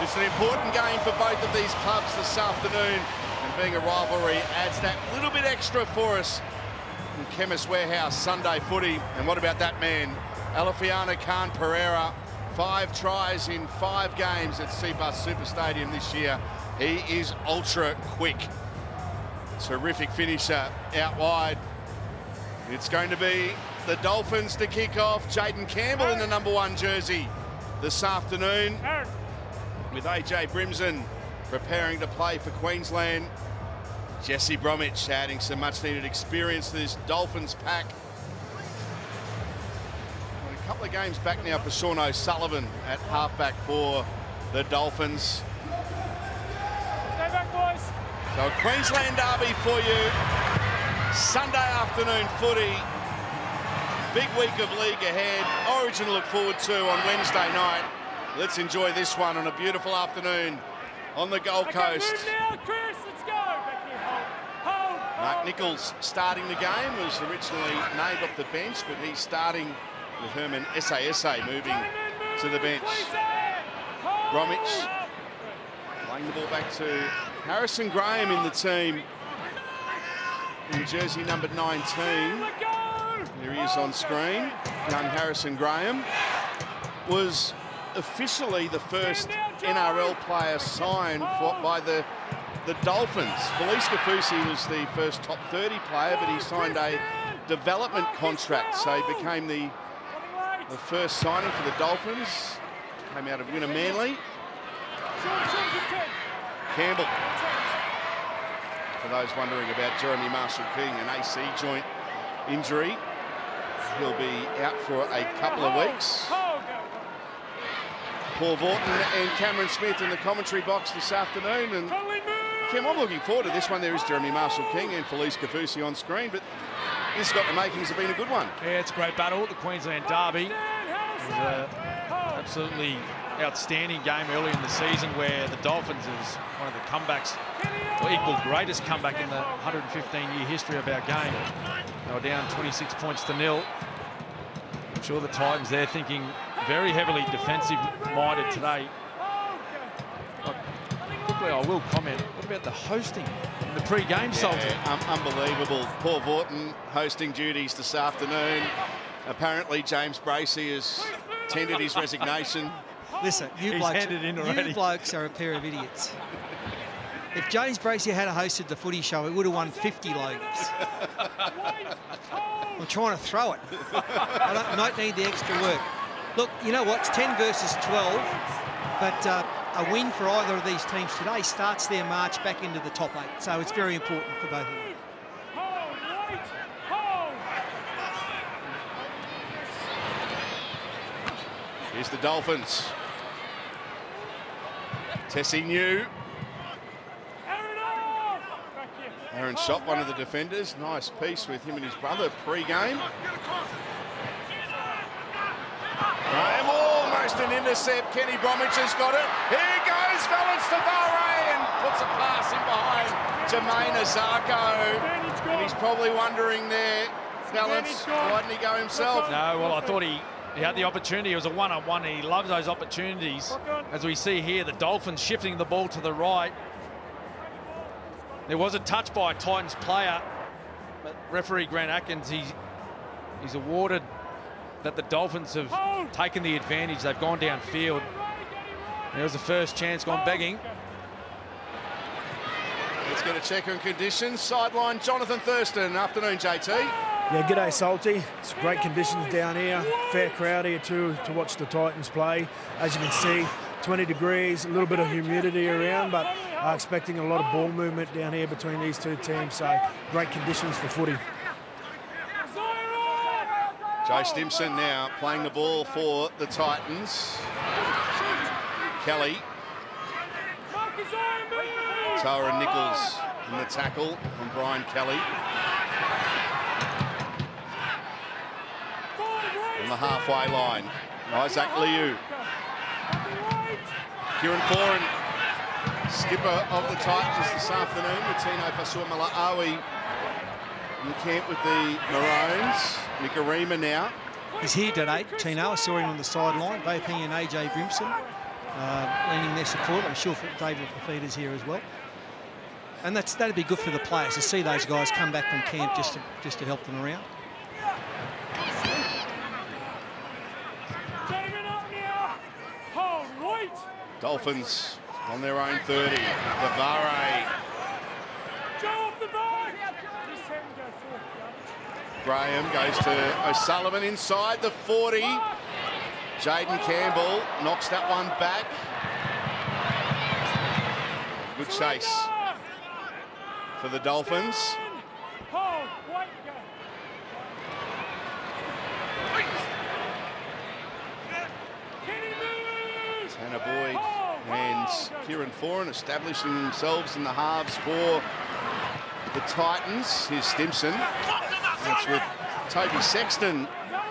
It's an important game for both of these clubs this afternoon, and being a rivalry adds that little bit extra for us in Chemist Warehouse Sunday footy. And what about that man, Alafiana Khan Pereira? 5 tries in 5 games at Cbus Super Stadium this year. He is ultra quick. Terrific finisher out wide. It's going to be the Dolphins to kick off. Jaden Campbell in the number 1 jersey this afternoon, with AJ Brimson preparing to play for Queensland. Jesse Bromwich adding some much needed experience to this Dolphins pack. A couple of games back now for Sean O'Sullivan at halfback for the Dolphins. Stay back, boys. So a Queensland derby for you. Sunday afternoon footy. Big week of league ahead. Origin to look forward to on Wednesday night. Let's enjoy this one on a beautiful afternoon on the Gold Coast. Move now, Chris. Let's go. Back here. Hold. Mark Nichols starting the game, was originally named off the bench, but he's starting with Herman Essa moving to the bench. Bromwich playing the ball back to Harrison Graham in the team in jersey number 19. There he is on screen. Young Harrison Graham was officially the first NRL player signed by the Dolphins. Felice Kafusi was the first top 30 player, but he signed a development contract, so he became the first signing for the Dolphins. Came out of Winner Manly. Campbell. For those wondering about Jeremy Marshall-King, an AC joint injury. He'll be out for a couple of weeks. Paul Vaughton and Cameron Smith in the commentary box this afternoon. And Kim, I'm looking forward to this one. There is Jeremy Marshall-King and Felice Kafusi on screen, but this has got the makings of being a good one. Yeah, it's a great battle. The Queensland Derby. It was an absolutely outstanding game early in the season where the Dolphins is one of the comebacks, or equal greatest comeback in the 115-year history of our game. They were down 26 points to 0. I'm sure the Titans, they're thinking very heavily defensive-minded today. Quickly, I will comment. What about the hosting in the pre-game, Sultan? Unbelievable. Paul Vaughton hosting duties this afternoon. Apparently, James Bracey has tendered his resignation. Listen, you blokes are a pair of idiots. If James Bracey had hosted the footy show, he would have won 50 Logans. I'm trying to throw it. I don't need the extra work. Look, you know what? It's 10 versus 12, but a win for either of these teams today starts their march back into the top 8. So it's very important for both of them. Here's the Dolphins. Tessie New. Aaron shot one of the defenders. Nice piece with him and his brother pre-game. Graham almost an intercept. Kenny Bromwich has got it. Here goes Valence Tavare and puts a pass in behind Jermaine Azarko. And he's probably wondering there, Valence, why didn't he go himself? No, well, I thought he had the opportunity. It was a one-on-one, and he loves those opportunities. As we see here, the Dolphins shifting the ball to the right. There was a touch by a Titans player, but referee Grant Atkins, he's awarded that the Dolphins have taken the advantage. They've gone downfield. There was the first chance gone begging. Let's get a check on conditions. Sideline, Jonathan Thurston. Afternoon, JT. Yeah, g'day, Salty. It's great conditions down here. Fair crowd here too to watch the Titans play. As you can see, 20 degrees, a little bit of humidity around, but expecting a lot of ball movement down here between these two teams. So great conditions for footy. Joe Stimson now playing the ball for the Titans. Kelly. Tara Nichols in the tackle from Brian Kelly. On the halfway line, Isaac Liu. Kieran Foran, skipper of the Titans this afternoon, with Tino Fasua-Mala'awi in camp with the Maroons. Nikarima now. He's here today, Tino. I saw him on the sideline, both he and AJ Brimson. lending their support. I'm sure David Fafita's here as well. And that'd be good for the players to see those guys come back from camp just to help them around. Dolphins on their own 30. Devare. Graham goes to O'Sullivan inside the 40. Jaden Campbell knocks that one back. Good chase for the Dolphins. Tanner Boyd and Kieran Foran establishing themselves in the halves for the Titans. Here's Stimson. That's with Toby Sexton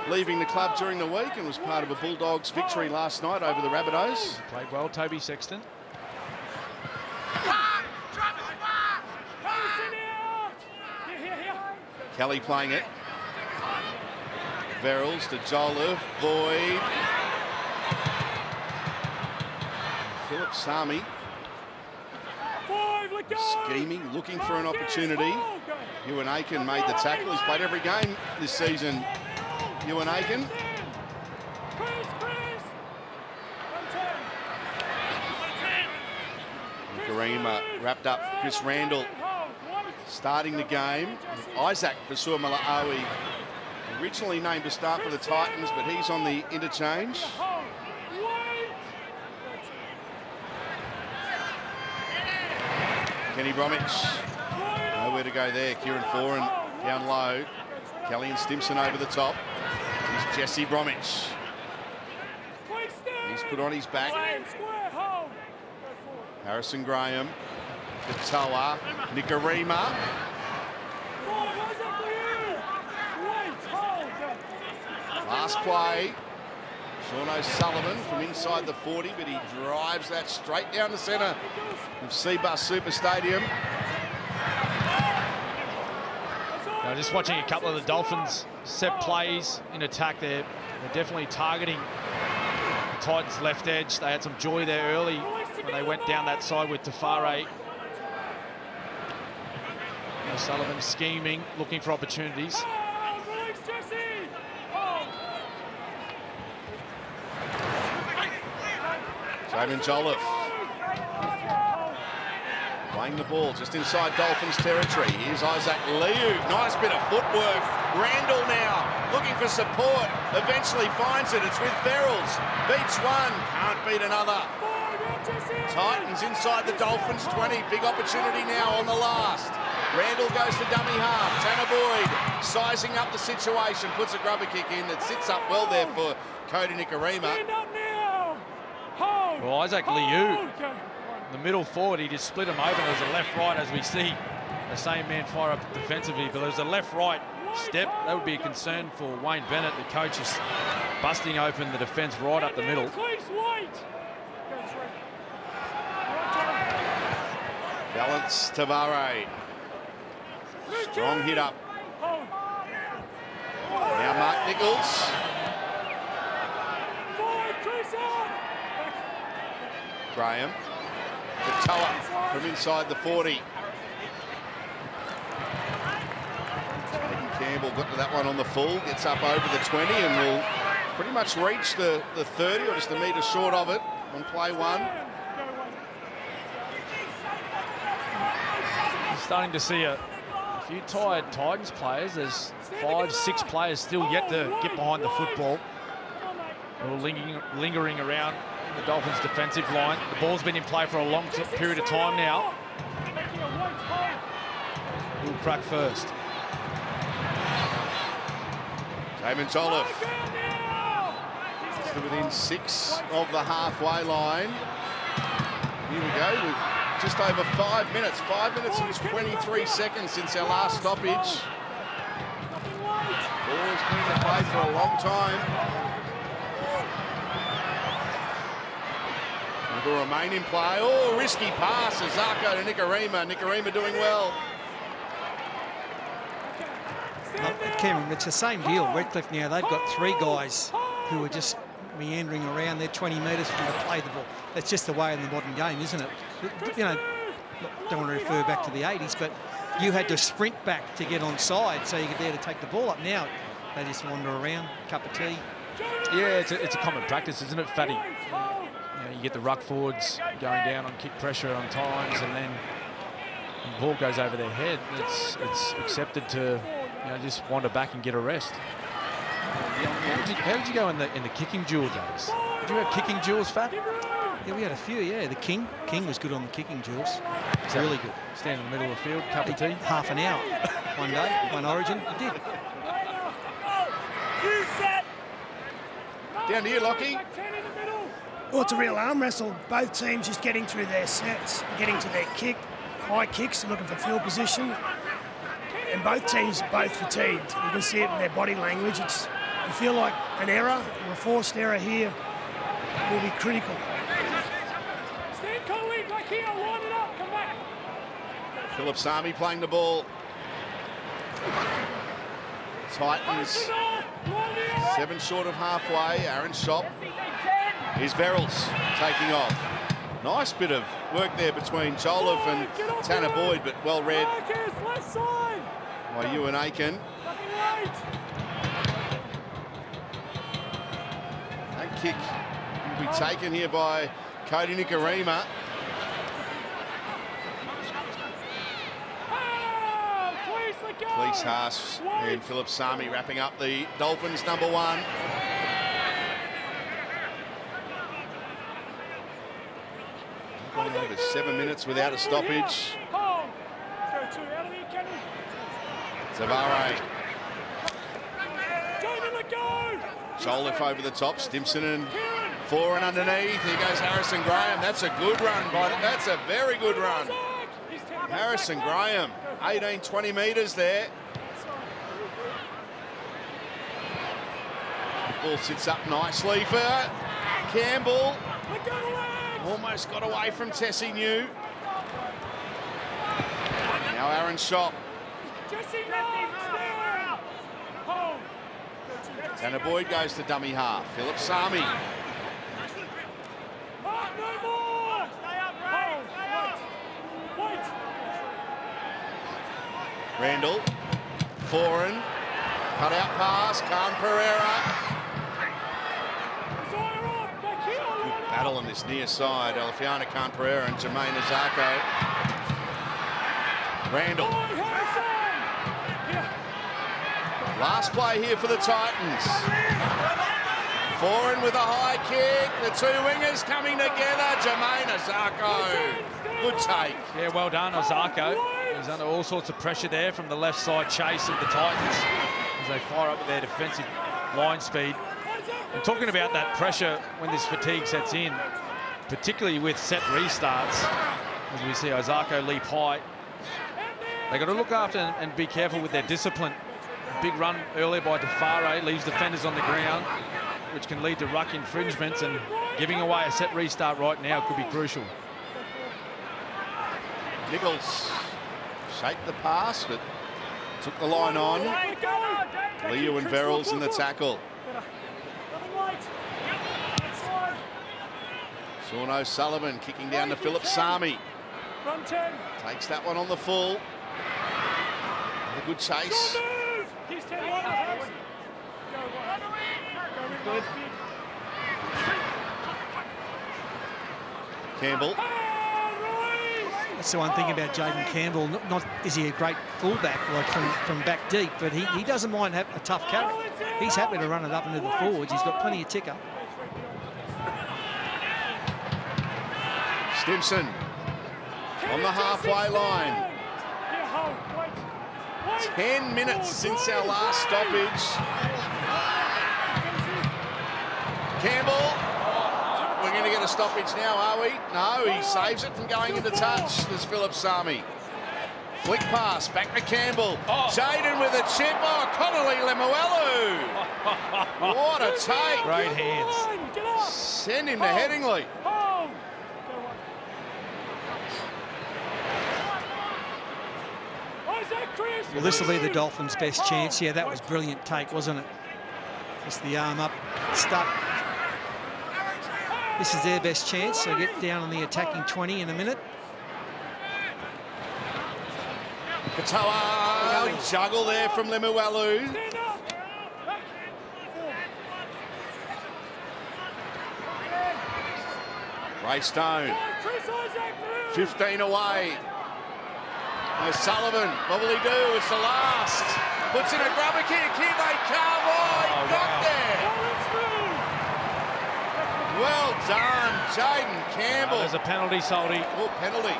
leaving the club during the week and was part of a Bulldogs victory last night over the Rabbitohs. Played well, Toby Sexton. Kelly playing it. Verrills to Jolliffe. Boyd. Philip Sami. Scheming, looking for an opportunity. Ewan Aiken made the tackle. He's played every game this season. Ewan Aiken. Karima wrapped up. Chris Randall starting the game. Isaac Vasua-Mala'awi, originally named to start for the Titans, but he's on the interchange. Kenny Bromwich, nowhere to go there. Kieran Foran down low. Kelly and Stimson over the top. Here's Jesse Bromwich. He's put on his back. Harrison Graham. Katoa. Nikarima. Last play. Sean O'Sullivan from inside the 40, but he drives that straight down the centre of Seabus Super Stadium. Now, just watching a couple of the Dolphins set plays in attack there, they're definitely targeting the Titans' left edge. They had some joy there early when they went down that side with Tafare. O'Sullivan scheming, looking for opportunities. Jamin Jolliffe playing the ball just inside Dolphins territory. Here's Isaac Liu. Nice bit of footwork. Randall now looking for support. Eventually finds it. It's with Verrills. Beats one. Can't beat another. Titans inside the Dolphins 20. Big opportunity now on the last. Randall goes to dummy half. Tanner Boyd sizing up the situation. Puts a grubber kick in that sits up well there for Cody Nikarima. Well, Isaac Liu, the middle forward, he just split him open. There's a left-right, as we see the same man fire up defensively, but there's a left-right step. That would be a concern for Wayne Bennett. The coach is busting open the defence right up the middle. Balance Tavare. Strong hit up. Now Mark Nichols. Graham. Katoa from inside the 40. Jaden Campbell got to that one on the full. Gets up over the 20 and will pretty much reach the 30 or just a metre short of it on play one. Starting to see a few tired Titans players. There's 5, 6 players still yet to get behind the football. They're lingering around the Dolphins' defensive line. The ball's been in play for a long period of time now. Will crack first. Jamin Jolliffe. Still within 6 of the halfway line. Here we go with just over 5 minutes. 5 minutes and 23 seconds since our last stoppage. Ball's been in play for a long time. Will remain in play. Oh, risky pass. Azarko to Nikarima. Nikarima doing well. Cameron, it's the same deal. Redcliffe now, they've got 3 guys who are just meandering around there 20 metres from the play the ball. That's just the way in the modern game, isn't it? You know, don't want to refer back to the 80s, but you had to sprint back to get on side so you could there to take the ball up. Now they just wander around, cup of tea. Yeah, it's a common practice, isn't it, Fatty? You get the ruck forwards going down on kick pressure on times, and then the ball goes over their head. It's accepted to just wander back and get a rest. How did you go in the kicking duel days? Did you have kicking duels, Fat? Yeah, we had a few, yeah. The King was good on the kicking duels. It's really good. Stand in the middle of the field, cup of tea. Half an hour. One day, one Origin. He did. Down to you, Lockie. Well, it's a real arm wrestle. Both teams just getting through their sets, getting to their high kicks, looking for field position. And both teams both fatigued. You can see it in their body language. You feel like an error or a forced error here will be critical. Stand colleague, like here, line it up, come back. Philip Sami playing the ball. Titans 7 short of halfway. Aaron Shop. Here's Verrills taking off. Nice bit of work there between Jolliffe and Tanner Boyd, but well read by Ewan Aiken. That kick will be taken here by Cody Nikarima. Fleece Haas and Philip Sami wrapping up the Dolphins number 1. Gone over 7 minutes without a stoppage. Zavare. Jolliffe over the top. Stimson and Foran underneath. Here goes Harrison Graham. That's a good run. That's a very good run. Harrison Graham, 18, 20 metres there. Ball sits up nicely for Campbell. Almost got away from Tessie New. Now Aaron Shop. Tanner Boyd goes to dummy half. Philip Sami. Randall. Foran. Cut out pass. Khan Pereira. Good battle on this near side. Alfiana Khan Pereira and Jermaine Azarko. Randall. Last play here for the Titans. Foran with a high kick. The two wingers coming together. Jermaine Azarko. Good take. Yeah, well done, Azarko. He's under all sorts of pressure there from the left side chase of the Titans as they fire up with their defensive line speed. And talking about that pressure when this fatigue sets in, particularly with set restarts, as we see Azarko leap high, they've got to look after and be careful with their discipline. A big run earlier by Tafare leaves defenders on the ground, which can lead to ruck infringements, and giving away a set restart right now could be crucial. Nichols shaped the pass, but took the line on. Leo and Verrills in the tackle. Sean O'Sullivan kicking down to Philip Sami. Takes that one on the full. A good chase. Campbell. That's the one thing about Jaden Campbell. Not is he a great fullback, like from back deep, but he doesn't mind having a tough carry. He's happy to run it up into the forwards. He's got plenty of ticker. Stimson on the halfway line. 10 minutes since our last stoppage. Campbell. We're going to get a stoppage now, are we? No, he saves it from going into touch. There's Philip Sami. Flick pass, back to Campbell. Jaden with a chip. Oh, Connolly Lemuelu. What a take. Great hands. Send him to Headingley. Well, this will be the Dolphins' best chance. Yeah, that was brilliant take, wasn't it? Just the arm up, stuck. This is their best chance, so get down on the attacking 20 in a minute. Katoa, juggle there from Lemuelu. Ray Stone, 15 away. O'Sullivan, what will he do? It's the last. Puts in a grubber kick. Here they come. Oh, he got there. Well done, Jaden Campbell. There's a penalty, Salty. Oh, penalty.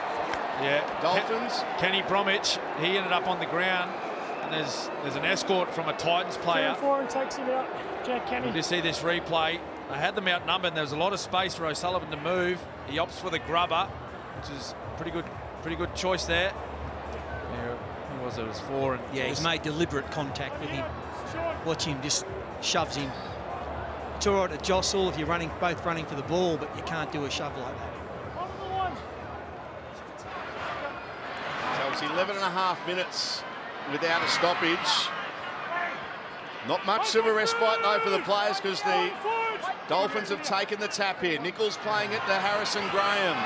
Yeah. Dolphins. Kenny Bromwich, he ended up on the ground. And there's an escort from a Titans player. And takes him out. Jack Kenny. You see this replay. They had them outnumbered, and there was a lot of space for O'Sullivan to move. He opts for the grubber, which is pretty good choice there. Yeah, who was it? It was 4. And yeah, he's made deliberate contact with him. Watch him, just shoves him. It's all right to jostle if you're both running for the ball, but you can't do a shove like that. So it's 11 and a half minutes without a stoppage. Not much of a respite though for the players because the Dolphins have taken the tap here. Nichols playing it to Harrison Graham.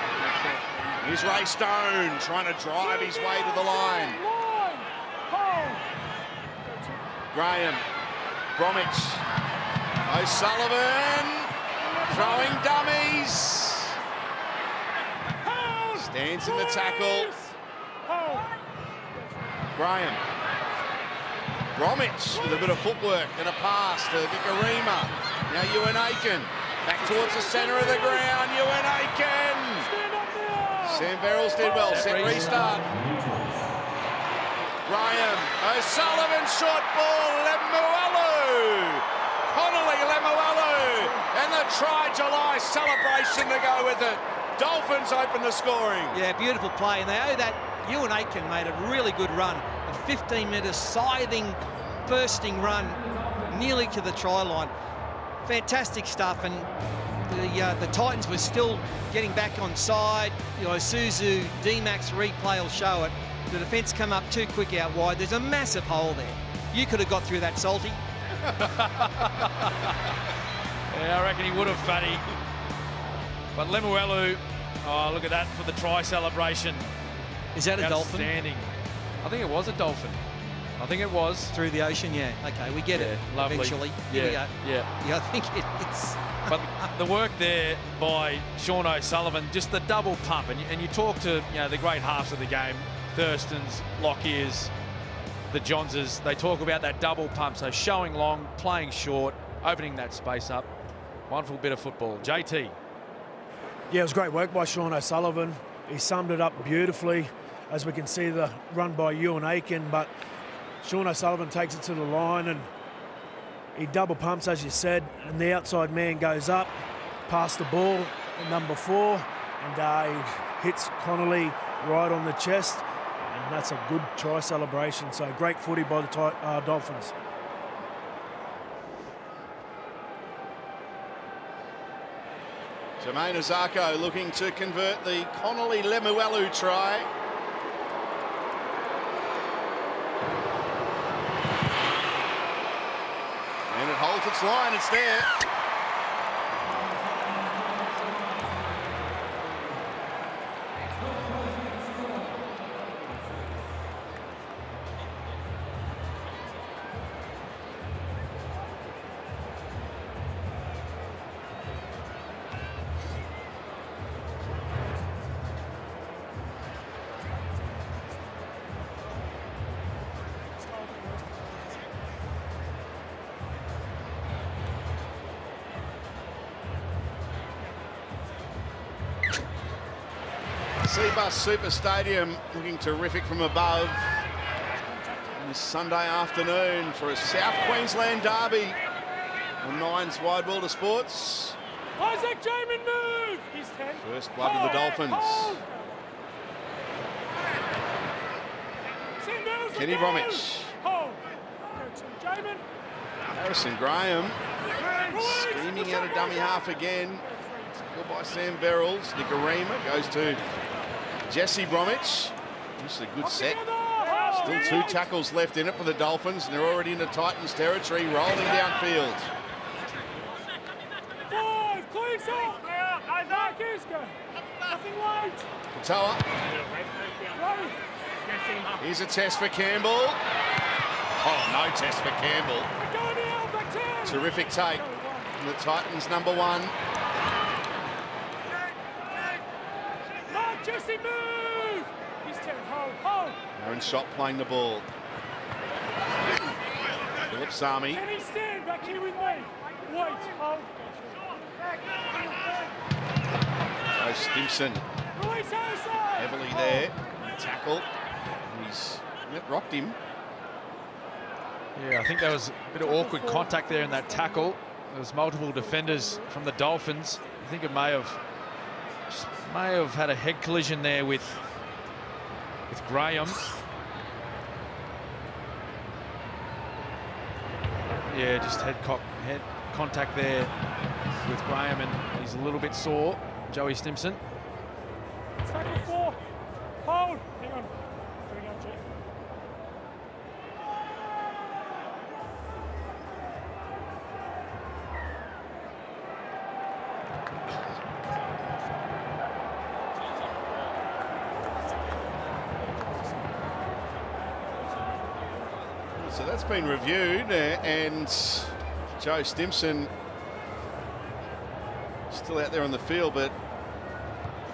Here's Ray Stone trying to drive his way to the line. Graham, Bromwich, O'Sullivan, throwing dummies. Stands in the tackle. Graham. Bromwich with a bit of footwork and a pass to Nikarima. Now Ewan Aiken back towards the centre of the ground. Ewan Aiken. Sam Verrills did well. Set restart. Graham. O'Sullivan short ball. Lemuelu. Connolly Lemuelu. And the Try-July celebration to go with it. Dolphins open the scoring. Yeah, beautiful play. And they owe that. Ewan Aiken made a really good run. A 15-metre scything, bursting run nearly to the try line. Fantastic stuff. And the Titans were still getting back on side. You know, Suzu, D-Max replay will show it. The defence come up too quick out wide. There's a massive hole there. You could have got through that, Salty. Yeah, I reckon he would have, Fatty. But Lemuelu, oh, look at that for the try celebration. Is that a dolphin? Outstanding. I think it was a dolphin. I think it was. Through the ocean, yeah. Okay, we get it lovely. eventually. Here we go. Yeah, I think it is. But the work there by Sean O'Sullivan, just the double pump, and you talk to the great halves of the game, Thurston's, Lockyer's, the Johnses, they talk about that double pump, so showing long, playing short, opening that space up. Wonderful bit of football. JT. Yeah, it was great work by Sean O'Sullivan. He summed it up beautifully, as we can see the run by Ewan Aiken, but Sean O'Sullivan takes it to the line and he double pumps, as you said, and the outside man goes up, past the ball, number 4, and he hits Connolly right on the chest, and that's a good try celebration. So great footy by the Dolphins. Jermaine Azarko looking to convert the Connolly Lemuelu try. And it holds its line, it's there. Seabus Super Stadium looking terrific from above on this Sunday afternoon for a South Queensland derby on Nine's Wide World of Sports. Isaac Jamin move! He's 10. First blood of the Dolphins. Kenny Bromwich. Harrison Graham scheming out a dummy half again. Good by Sam Verrills. Nikarima goes to Jesse Bromwich. This is a good set. Still 2 tackles left in it for the Dolphins, and they're already into Titans territory, rolling downfield. Katoa. Here's a test for Campbell. Oh, no test for Campbell. Terrific take from the Titans, number 1. Mark, Jesse, move! He's 10, hold. Aaron Shot playing the ball. Philip Sami. Can he stand back here with me? Wait, hold. Joe Stimson Release Harrison! heavily there. Tackle. That rocked him. Yeah, I think there was a bit of awkward contact there in that tackle. There was multiple defenders from the Dolphins. I think it may have had a head collision there with Graham. Yeah, just head contact there with Graham, and he's a little bit sore. Joey Stimson. Tackle 4. Hold. Hang on. Bring up, Jay. So that's been reviewed, and Joe Stimson still out there on the field, but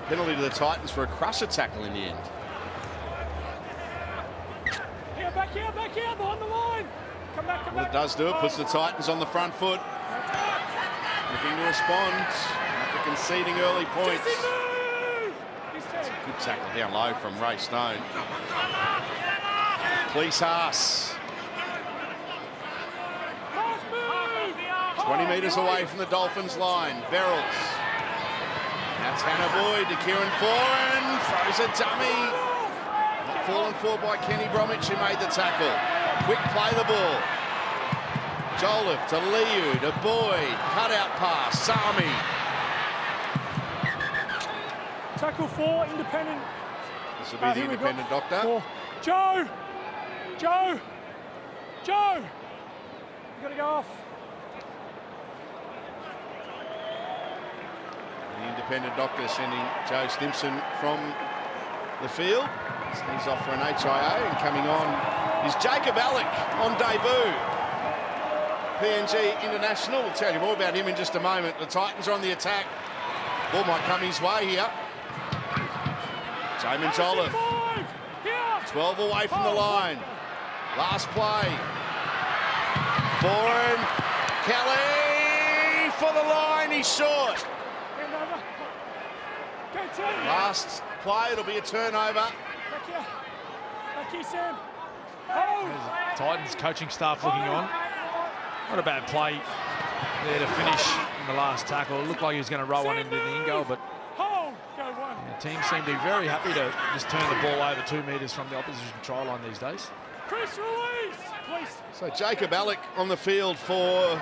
penalty to the Titans for a crusher tackle in the end. Back here, behind the line. Come back. Well, it does do it, puts the Titans on the front foot. Looking to respond after conceding early points. Good tackle down low from Ray Stone. Police Haas. 20 metres away from the Dolphins line. Verrills. Now Tanner Boyd to Kieran Foran. Throws a dummy. Not fallen for by Kenny Bromwich, who made the tackle. Quick play the ball. Jolliffe to Liu to Boyd. Cut out pass. Sami. Tackle 4, independent. This will be the independent doctor. 4. Joe! You gotta go off. The independent doctor sending Joe Stimson from the field. He's off for an HIA, and coming on is Jacob Alec on debut. PNG International. We'll tell you more about him in just a moment. The Titans are on the attack. Ball might come his way here. Jamin Jolliffe. 12 away from the line. Last play. Foran. Kelly for the line. He's short. Last play, it'll be a turnover. Back here, Sam. Titans coaching staff looking on. Not a bad play there to finish in the last tackle. It looked like he was going to roll one into the in-goal, but the team seemed to be very happy to just turn the ball over 2 metres from the opposition try line these days. Chris, release, please. So Jacob Alec on the field for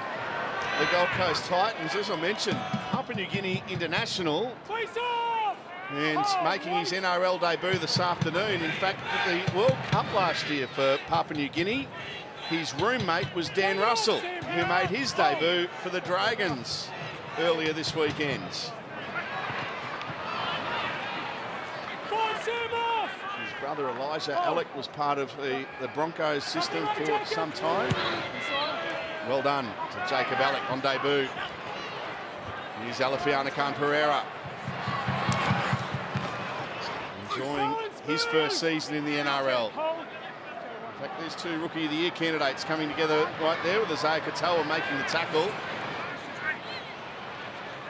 the Gold Coast Titans. As I mentioned, Papua New Guinea international. Place off! And making his NRL debut this afternoon. In fact, at the World Cup last year for Papua New Guinea, his roommate was Dan Russell, who made his debut for the Dragons earlier this weekend. His brother Elijah Alec was part of the Broncos system for some time. Well done to Jacob Alec on debut. Here's Alafiana Khan Pereira. Enjoying his first season in the NRL. In fact, there's 2 Rookie of the Year candidates coming together right there, with Isaiah Katoa making the tackle.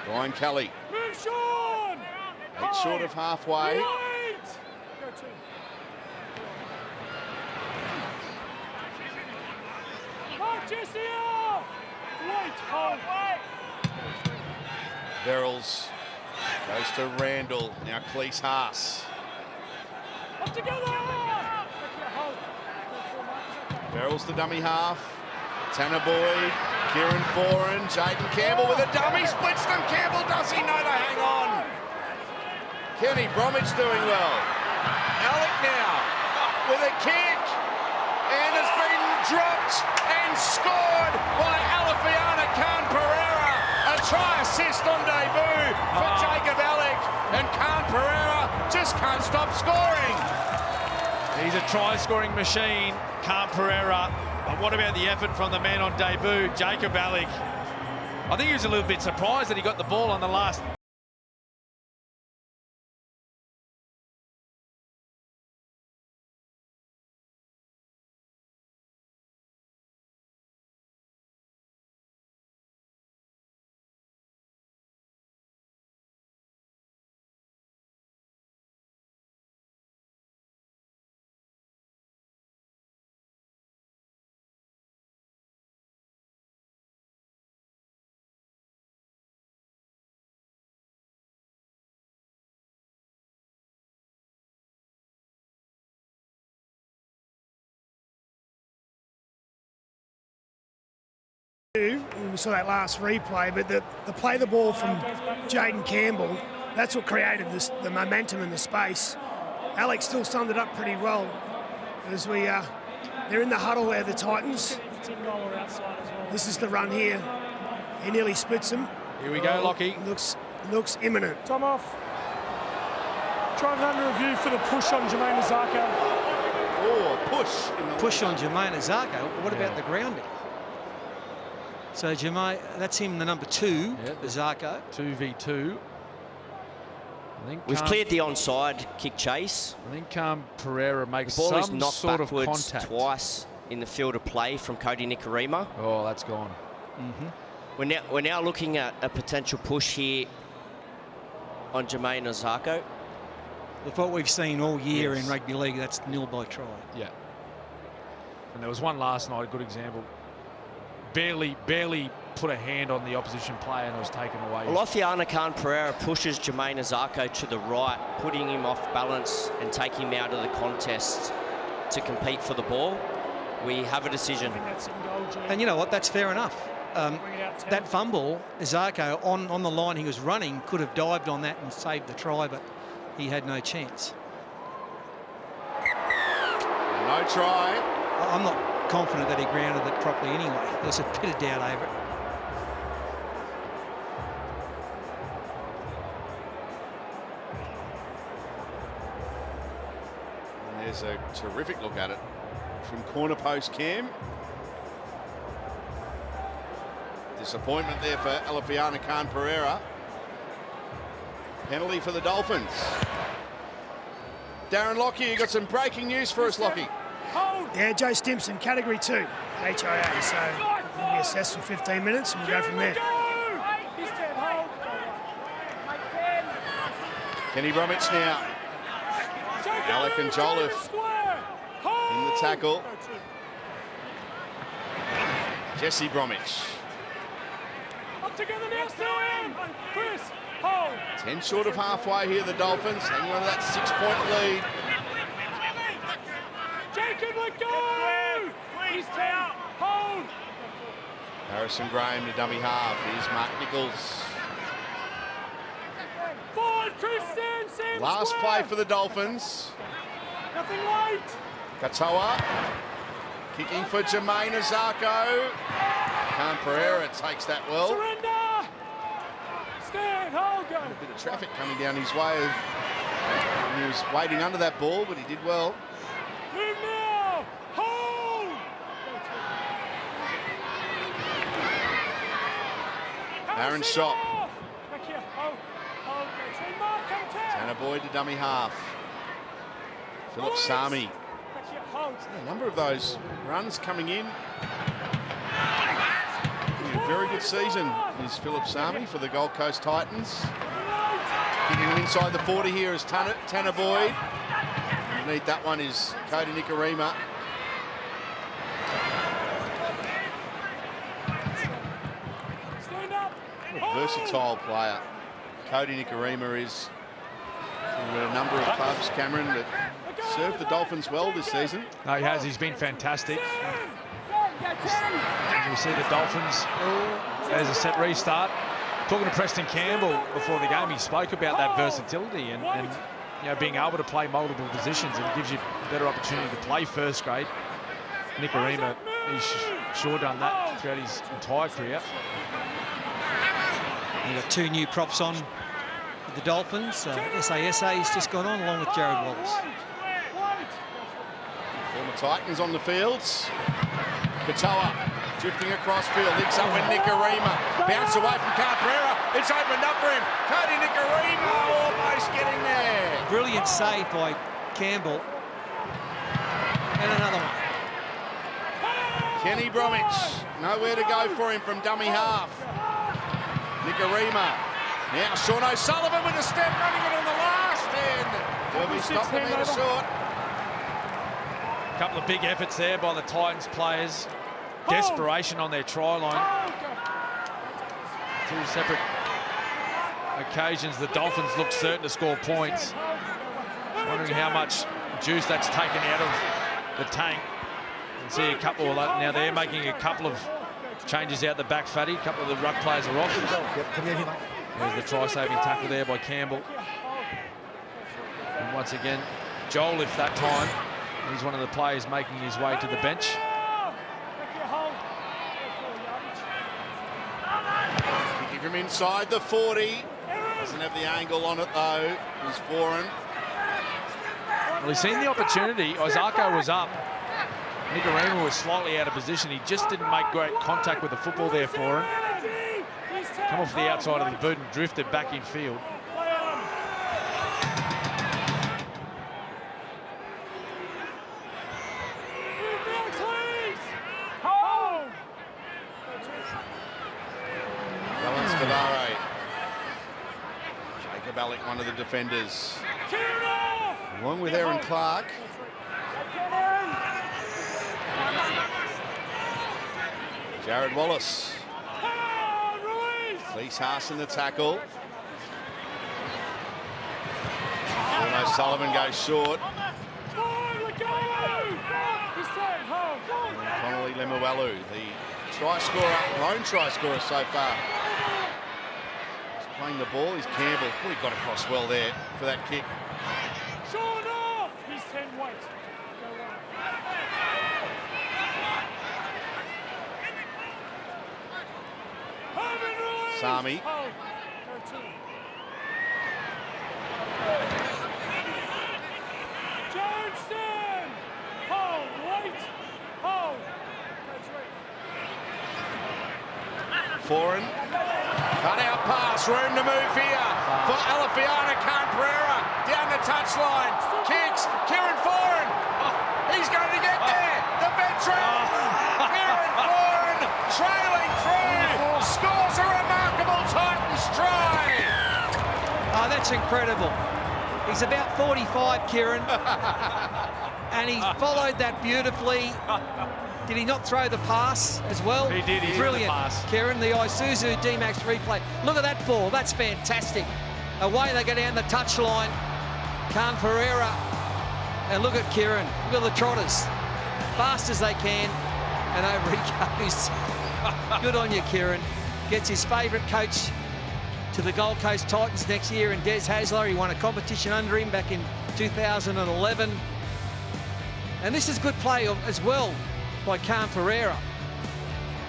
Ryan Kelly. 8 short of halfway. Verrills goes to Randall. Now Cleese Haas. Verrills the dummy half. Tanner Boyd, Kieran Foran, Jaden Campbell with a dummy. Splits them. Campbell, does he know to hang on? Kenny Bromwich doing well. Alec now with a kick. And it's been dropped and scored by Alafiana Khan Pereira. A try assist on debut for Jacob Alec. and Khan Pereira just can't stop scoring. He's a try-scoring machine, Khan Pereira. But what about the effort from the man on debut, Jacob Alec? I think he was a little bit surprised that he got the ball on the last. We saw that last replay, but the play the ball from Jaden Campbell, that's what created the momentum and the space. Alex still summed it up pretty well. As they're in the huddle there, the Titans. This is the run here. He nearly splits them. Here we go, Lockie. Looks imminent. Tom off. Driving under review for the push on Jermaine Azarko. Oh, push. Push on Jermaine Azarko. What about the grounding? So Jermaine, that's him, the number 2, Azarko. 2v2. I think We've cleared the onside kick chase. I think Pereira makes the ball is some knocked sort of backwards contact. twice in the field of play from Cody Nikorima. Oh, that's gone. We're now looking at a potential push here on Jermaine Azarko. With what we've seen all year in rugby league, that's nil by try. Yeah. And there was one last night, a good example. Barely put a hand on the opposition player and it was taken away. Alofiana Khan Pereira pushes Jermaine Azarko to the right, putting him off balance and taking him out of the contest to compete for the ball. We have a decision. And you know what? That's fair enough. That fumble, Azarko, on the line he was running, could have dived on that and saved the try, but he had no chance. No try. I'm not confident that he grounded it properly anyway. There's a bit of doubt over it. And there's a terrific look at it from corner post Cam. Disappointment there for Alofiana Khan Pereira. Penalty for the Dolphins. Darren Lockie, you got some breaking news for us, Lockie. Yeah, Joe Stimson, Category 2, HIA. So he'll be assessed for 15 minutes and we'll go from there. Kenny Bromwich now. Alec and Jolliffe in the tackle. Jesse Bromwich. Up together now, Sam. Chris, hold. 10 short of halfway here, the Dolphins, hanging on to that 6-point lead. Jacob, let go! He's 10. Hold. Harrison Graham to dummy half. Here's Mark Nichols. Forward, Christian, Sam Last square. play for the Dolphins. Nothing late. Katoa kicking for Jermaine Azarko. Khan Pereira takes that well. Surrender. Stand, hold, go. A bit of traffic coming down his way. He was waiting under that ball, but he did well. Move now. Hold. Aaron Shop. Back here. Hold. Hold. Say Mark, come down. Tanner Boyd to dummy half. Philip Sami. Back here. Hold. A number of those runs coming in. A very good season is Philip Sami for the Gold Coast Titans. Kicking him inside the 40 here is Tanner Boyd. Underneath that one is Cody Nikorima. Stand up. What a versatile player Cody Nikorima is. He's got a number of clubs, Cameron, that served the Dolphins well this season. No, he has. He's been fantastic. And you see the Dolphins as a set restart. Talking to Preston Campbell before the game, he spoke about that versatility and you know, being able to play multiple positions, and it gives you a better opportunity to play first grade. Nikorima, he's sure done that throughout his entire career. You've got 2 new props on the Dolphins. SASA has just gone on along with Jared Wallace. Former Titans on the fields. Katoa drifting across field, links up with Nicarima. Bounce away from Cabrera. It's opened up for him. Cody Nicarima almost getting there. Brilliant save by Campbell. And another one. Kenny Bromwich, nowhere to go for him from dummy half. Nicarima. Now Sean O'Sullivan with a step, running it on the last end. Derby stopped the metre short. A couple of big efforts there by the Titans players. Desperation on their try line. Two separate occasions the Dolphins looked certain to score points. Wondering how much juice that's taken out of the tank. You can see a couple of now they're making a couple of changes out the back, Fatty. A couple of the ruck players are off. There's the try-saving tackle there by Campbell. And once again, Joel, that time, he's one of the players making his way to the bench. Kicking from inside the 40. Doesn't have the angle on it though. He's foreign. Well, he's seen the opportunity. Ozako was up. Nicarima was slightly out of position. He just didn't make great contact with the football there for him. Come off the outside of the boot and drifted back in field. Jacob Alec, one of the defenders. Along with Aaron Clark. Jared Wallace. Lees Haas in the tackle. Sean O'Sullivan goes short. Connolly Lemuelu, the try scorer, lone try scorer so far. He's playing the ball, he's Campbell. Oh, he got across well there for that kick. Sean off! He's 10 weight. Sami. Johnston! Hold, wait, hold. Foreign. Cut out pass, room to move here for Alafiana Canberra. Down the touchline. Kicks, Kieran Foreign. Oh, he's going to get there. The veteran. Kieran Foreign trailing through. Scores a remarkable Titans try. Oh, that's incredible. He's about 45, Kieran. And he followed that beautifully. Did he not throw the pass as well? He did. He Brilliant, threw the pass. Kieran, the Isuzu D-Max replay. Look at that ball. That's fantastic. Away they go down the touchline. Khan Pereira. And look at Kieran. Look at the trotters. Fast as they can. And over he goes. Good on you, Kieran. Gets his favourite coach to the Gold Coast Titans next year in Des Hasler. He won a competition under him back in 2011. And this is good play as well by Khan Pereira.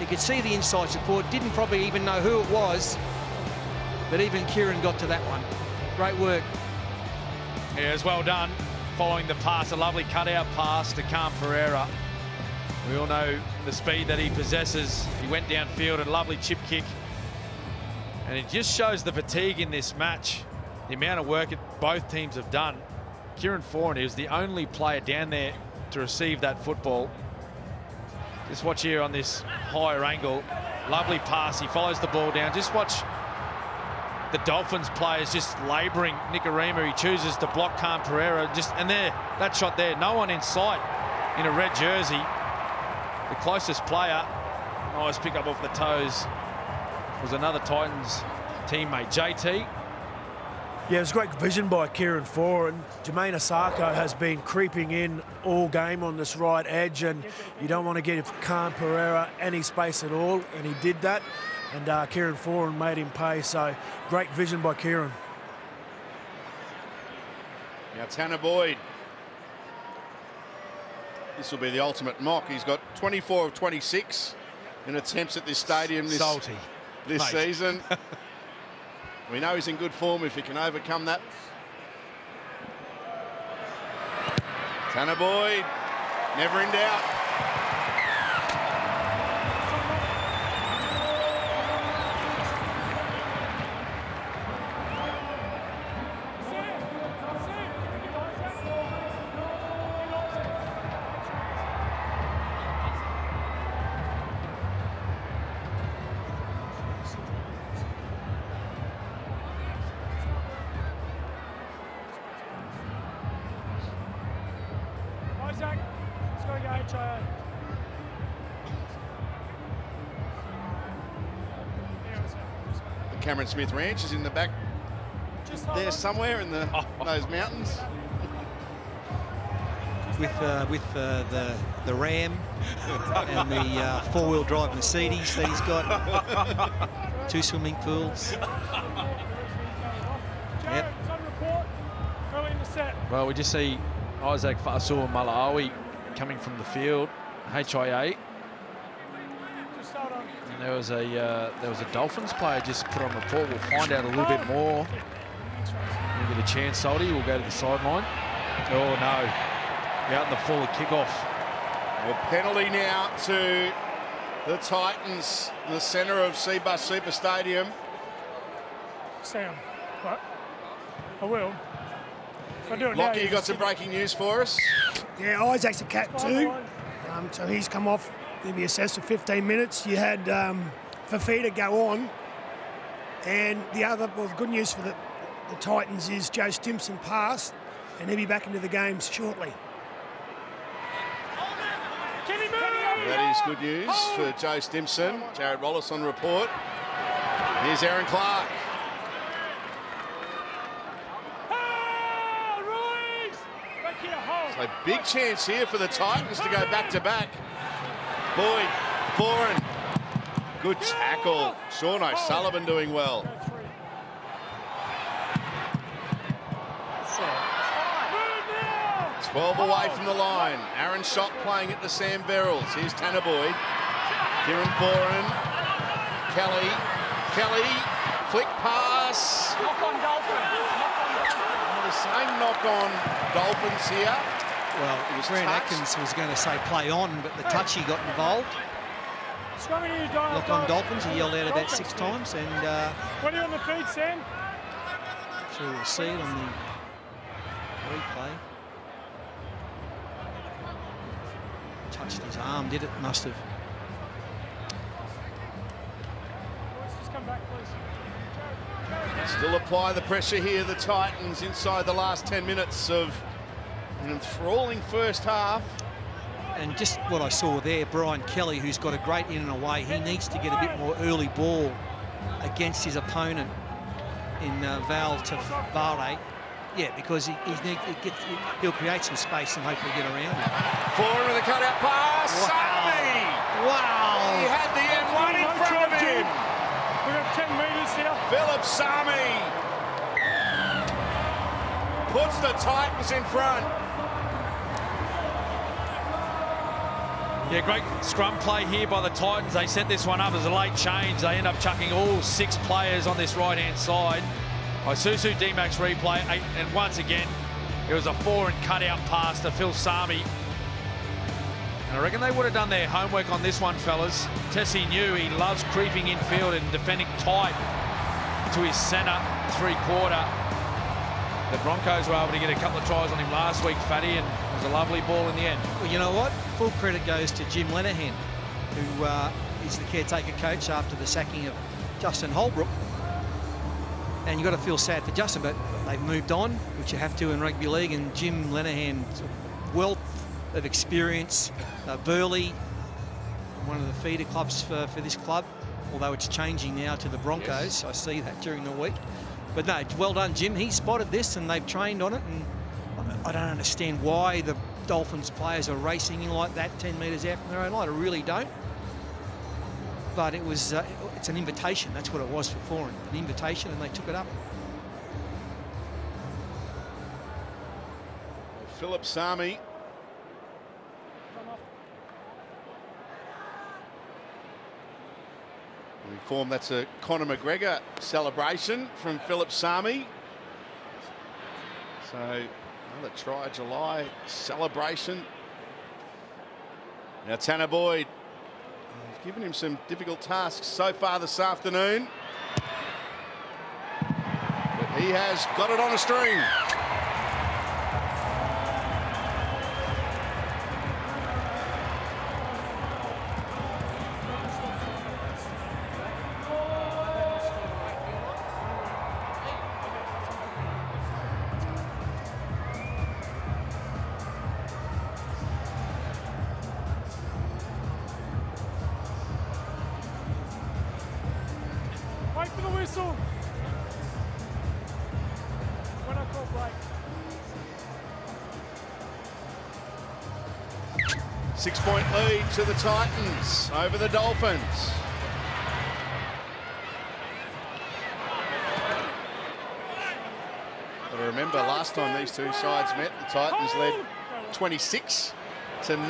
You could see the inside support, didn't probably even know who it was, but even Kieran got to that one. Great work. Yeah, it's well done. Following the pass, a lovely cutout pass to Khan Pereira. We all know the speed that he possesses. He went downfield, a lovely chip kick. And it just shows the fatigue in this match, the amount of work that both teams have done. Kieran Foran is the only player down there to receive that football. Just watch here on this higher angle. Lovely pass. He follows the ball down. Just watch the Dolphins players just labouring Nicarima. He chooses to block Khan Pereira. And there, that shot there, no one in sight in a red jersey. The closest player, nice pick up off the toes, was another Titans teammate, JT. Yeah, it was great vision by Kieran Foran. Jermaine Asako has been creeping in all game on this right edge, and you don't want to give Khan Pereira any space at all, and he did that, and Kieran Foran made him pay, so great vision by Kieran. Now Tanner Boyd. This will be the ultimate mock. He's got 24 of 26 in attempts at this stadium this Salty, season. We know he's in good form if he can overcome that. Tanner Boyd, never in doubt. Isaac, let's go HIA. The Cameron Smith Ranch is in the back there somewhere in those mountains. With the Ram and the four-wheel drive Mercedes that he's got. 2 swimming pools. Yep. Early in the set. Well, we just see Isaac Fa'asua-Malaawi coming from the field, HIA. Just start on. And there was a Dolphins player just put on report. We'll find out a little bit more. We'll get a chance, Salty. We'll go to the sideline. Oh no, out in the full of kickoff. Well, penalty now to the Titans in the centre of Seabus Super Stadium. Sam, what? I will. If I do it now, Lockie, you got some breaking news for us? Yeah, Isaac's a cat too. So he's come off. He'll be assessed for 15 minutes. You had Fafita go on. And the good news for the Titans is Joe Stimson passed, and he'll be back into the games shortly. That is good news for Joe Stimson. Jared Wallace on report. Here's Aaron Clark. So big chance here for the Titans to go back-to-back. Boyd, Foran. Good tackle. Sean O'Sullivan doing well. 12 away from the line. Aaron Schott playing at the Sam Verrills. Here's Tanner Boyd. Kieran Foran. Kelly. Flick pass. Knock on Dolphins. The same knock on Dolphins here. Well, Grant Atkins was going to say play on, but the touchy got involved. Knock on Dolphins, he yelled out about 6 times, and when are you on the feed, Sam? sure we'll see it on the replay. Touched his arm, did it? Must have. Just come back, please. Still apply the pressure here, the Titans, inside the last 10 minutes of an enthralling first half. And just what I saw there, Brian Kelly, who's got a great in and away, he needs to get a bit more early ball against his opponent in Val Tavare. Yeah, because he'll create some space and hopefully get around it. Foran with a cutout pass. Sami! Wow! He had the M1 in front of him. We've got 10 metres here. Philip Sami puts the Titans in front. Yeah, great scrum play here by the Titans. They set this one up as a late change. They end up chucking all 6 players on this right-hand side. Isuzu D-Max replay, and once again, it was a Foran cutout pass to Phil Sami. And I reckon they would have done their homework on this one, fellas. Tessie knew he loves creeping infield and defending tight to his centre, 3-quarter. The Broncos were able to get a couple of tries on him last week, Fatty, and it was a lovely ball in the end. Well, you know what? Full credit goes to Jim Lenihan, who is the caretaker coach after the sacking of Justin Holbrook. And you've got to feel sad for Justin, but they've moved on, which you have to in rugby league, and Jim Lenihan's wealth of experience, Burleigh, one of the feeder clubs for this club, although it's changing now to the Broncos. Yes. I see that during the week. But no, well done, Jim. He spotted this and they've trained on it, and I don't understand why the Dolphins players are racing in like that 10 metres out from their own line. I really don't. But it was it's an invitation. That's what it was for Foran, an invitation, and they took it up. Philip Sami. form. That's a Conor McGregor celebration from Philip Sami. So another try July celebration. Now Tanner Boyd, I've given him some difficult tasks so far this afternoon. But he has got it on a string. Wait for the whistle. When I call break. 6-point lead to the Titans over the Dolphins. But remember, last time these two sides met, the Titans led 26-0. It's on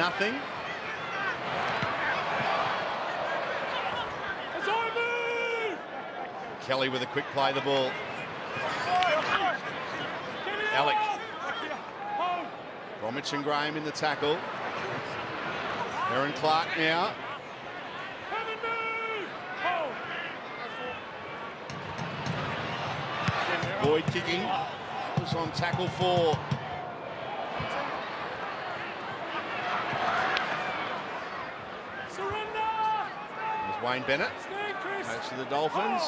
me! Kelly with a quick play the ball. Alec. Bromwich and Graham in the tackle. Aaron Clark now. Boyd kicking. Was on tackle 4. Surrender! There's Wayne Bennett. Coach of the Dolphins.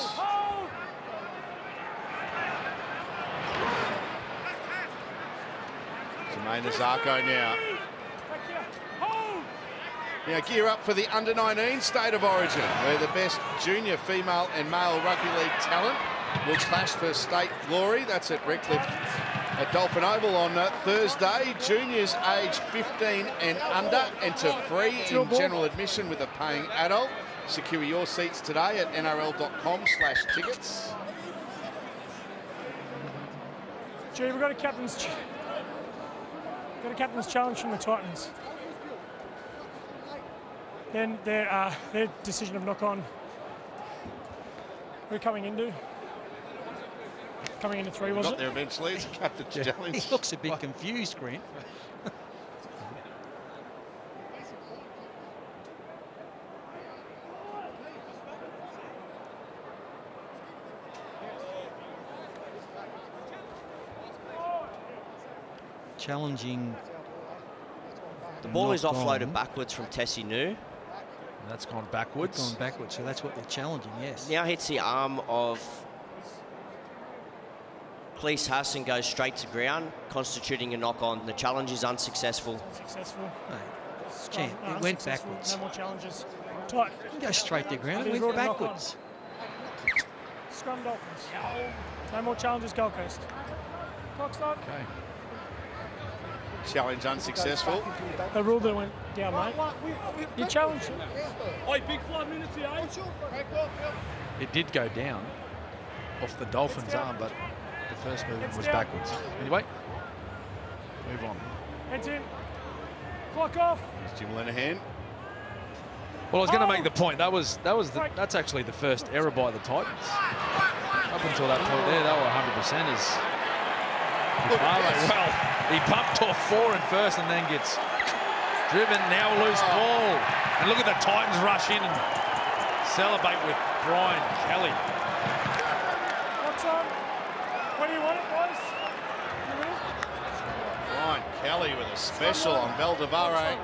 Jermaine Azarko now. Now gear up for the under-19 State of Origin, where the best junior, female and male rugby league talent will clash for state glory. That's at Redcliffe at Dolphin Oval on Thursday. Juniors aged 15 and under enter free in general admission with a paying adult. Secure your seats today at nrl.com/tickets. Gee, we've got a captain's challenge from the Titans. Then their decision of knock on. We're coming into 3, was Got it? there eventually. It's a captain's challenge. He looks a bit confused, Grant. Challenging. The ball is Knock offloaded on. backwards from Tessie New. That's gone backwards. Gone backwards, so that's what they're challenging, yes. Now hits the arm of Cleese Haas and goes straight to ground, constituting a knock on. The challenge is unsuccessful. Successful. Champ, it went backwards. No more challenges. Tight. Didn't go straight to ground, it He's went brought a knock on. backwards. Scrum Dolphins. No more challenges, Gold Coast. Clock stop. Okay. Challenge unsuccessful. The rule that went down, mate. You challenged it. It did go down off the Dolphins' arm, but the first movement was backwards. Anyway, move on. Heads in. Clock off. There's Jim Lenahan. Well, I was going to make the point. That's actually the first error by the Titans. Up until that point there, they were 100% as well. He bumped off 4 in first and then gets driven. Now a loose ball. And look at the Titans rush in and celebrate with Brian Kelly. What's on? What do you want it, boys? Brian Kelly with a special on Valdivare.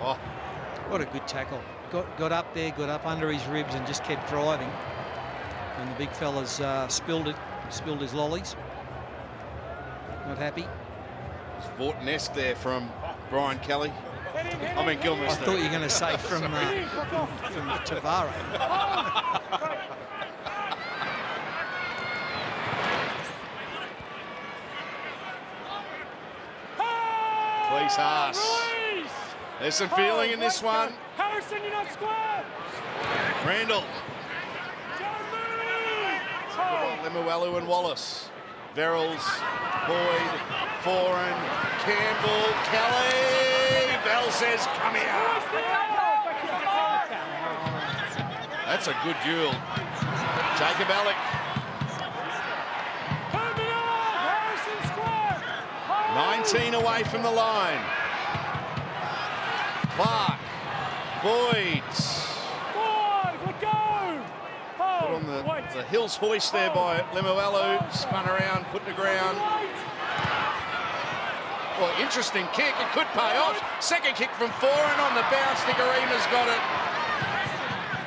Oh, What a good tackle. Got up there, got up under his ribs and just kept driving. And the big fella's spilled his lollies. Not happy. it's Vorton-esque there from Brian Kelly. I mean, Gilmore. I thought you were going to say from Tavaro. Cleese Haas. There's some feeling in this one. Harrison, you're not square. Randall. Lemuelu and Wallace. Verrills, Boyd, Foran, Campbell, Kelly. Bell says, come here. That's a good duel. Jacob Alec. 19 away from the line. Clark. Boyd. Put on the Hills hoist there by Lemuelu. Spun around, put to ground. Well, interesting kick. It could pay off. Second kick from 4 and on the bounce. Nicarima's got it.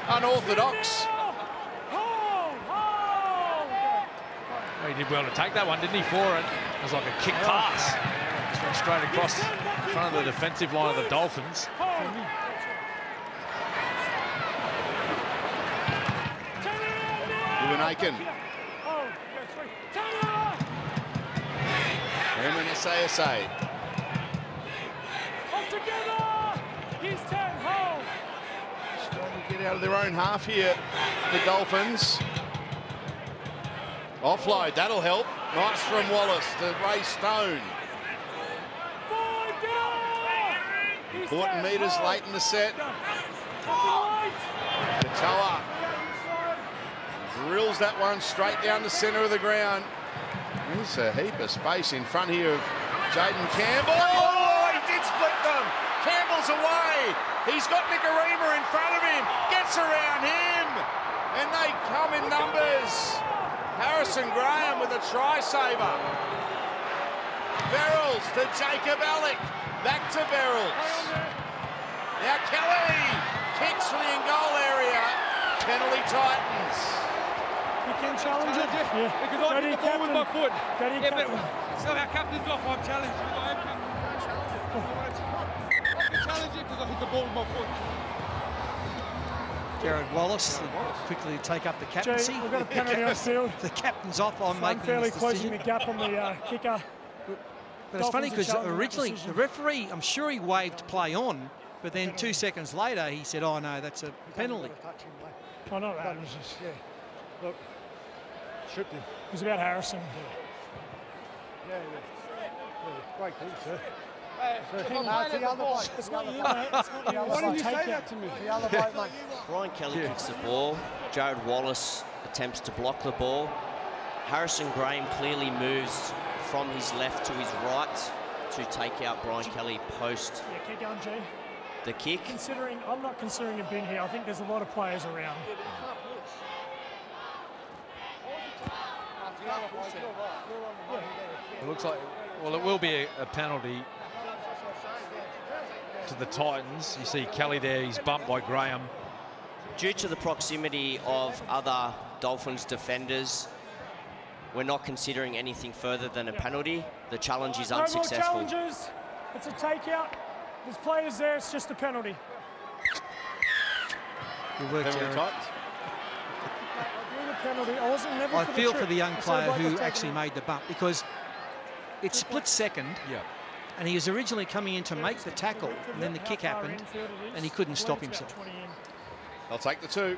Unorthodox. Well, he did well to take that one, didn't he, for it? It was like a kick pass. Just went straight across in front of the defensive line of the Dolphins. Aiken. Herman SASA. Trying to get out of their own half here, the Dolphins. Offload, that'll help. Nice from Wallace to Ray Stone. Important meters late in the set. Katoa drills that one straight down the centre of the ground. There's a heap of space in front here of Jaden Campbell. Oh, he did split them. Campbell's away. He's got Nicarima in front of him. Gets around him. And they come in numbers. Harrison Graham with a try-saver. Verrills to Jacob Alec. Back to Verrills. Now Kelly kicks for the in-goal area. Penalty Titans. You can challenge it. Yeah. Because I hit the ball with my foot. Yeah, but so our captain's off, I'm challenging. I can challenge it because I hit the ball with my foot. Jared Wallace quickly take up the captaincy. We've got a penalty on field. The captain's off on making fairly this closing decision. the gap on the kicker. But it's funny because originally the referee, I'm sure he waved play on, but then 2 seconds later he said, "Oh no, that's a penalty." Oh, not that. It was just, Look, tripped him. it was about Harrison. Yeah. Great kick, sir. It's not you, mate. It's not you. Why didn't you say that to me? The other bloke, mate. Brian Kelly kicks the ball. Jared Wallace attempts to block the ball. Harrison Graham clearly moves from his left to his right to take out Brian Kelly post Yeah, keep going, G. the kick. I'm not considering a bin here. I think there's a lot of players around. It looks like, well, it will be a penalty to the Titans. You see Kelly there, he's bumped by Graham. Due to the proximity of other Dolphins defenders, we're not considering anything further than a penalty. The challenge is unsuccessful. No more challenges. It's a takeout. There's players there. It's just a penalty. Good work, Jared. Penalty. I feel for the young player who actually made the bump because it's split second. Yeah. And he was originally coming in to make the tackle, and then the kick happened, and he couldn't stop himself. I'll take the 2.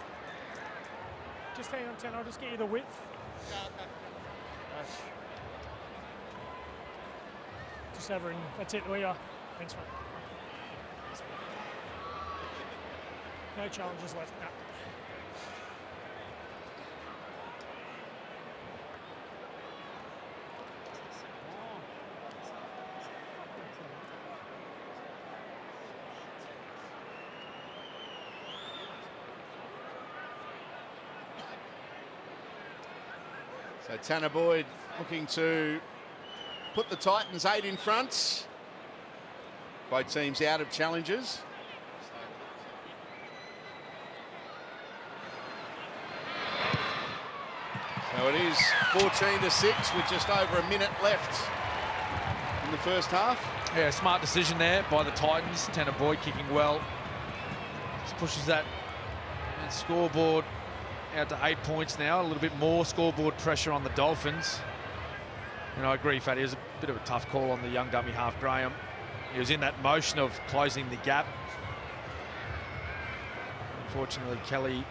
Just hang on, 10. I'll just get you the width. Just over in. That's it. We are. Thanks, mate. No challenges left. No. So Tanner Boyd looking to put the Titans 8 in front. Both teams out of challenges. So it is 14-6 with just over a minute left in the first half. Yeah, smart decision there by the Titans. Tanner Boyd kicking well. Just pushes that scoreboard out to 8 points now. A little bit more scoreboard pressure on the Dolphins. And I agree, Fatty, it was a bit of a tough call on the young dummy half, Graham. He was in that motion of closing the gap. Unfortunately, Kelly,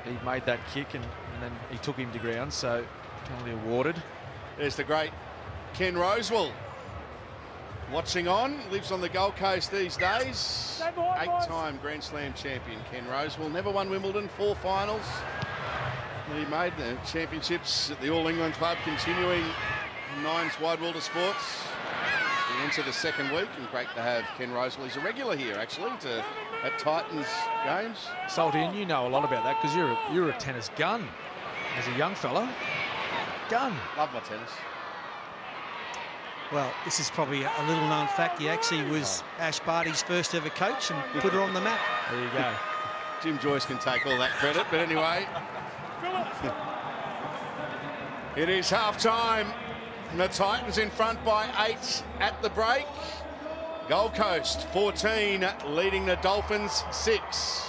he made that kick and then he took him to ground, so penalty awarded. There's the great Ken Rosewell. Watching on, lives on the Gold Coast these days. 8-time Grand Slam champion Ken Rosewell. Never won Wimbledon, 4 finals. He made the championships at the All England Club, continuing Nine's Wide World of Sports. We enter the second week, and great to have Ken Rosewell. He's a regular here, actually, at Titans games. Salty, and you know a lot about that because you're a tennis gun as a young fella. Gun. Love my tennis. Well, this is probably a little known fact. He actually was Ash Barty's first ever coach and put her on the map. There you go. Jim Joyce can take all that credit, but anyway. It is half-time. The Titans in front by 8 at the break. Gold Coast 14, leading the Dolphins 6.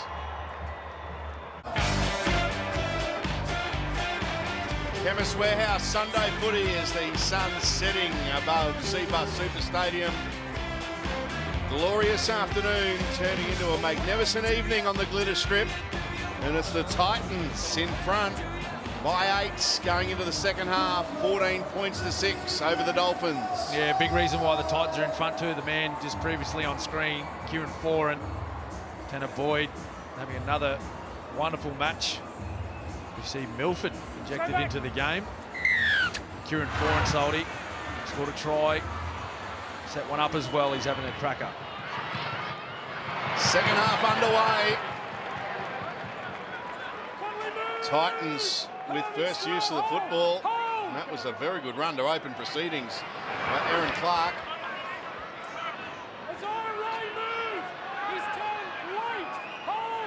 Chemist Warehouse Sunday footy as the sun's setting above Seabus Super Stadium. Glorious afternoon turning into a magnificent evening on the glitter strip. And it's the Titans in front by 8 going into the second half. 14 points to 6 over the Dolphins. Yeah, big reason why the Titans are in front too. The man just previously on screen, Kieran Foran, Tanner Boyd having another wonderful match. You see Milford injected into the game. Kieran Foran, Salty, scored a try. Set one up as well. He's having a cracker. Second half underway. Titans with first use of the football. And that was a very good run to open proceedings by Aaron Clark.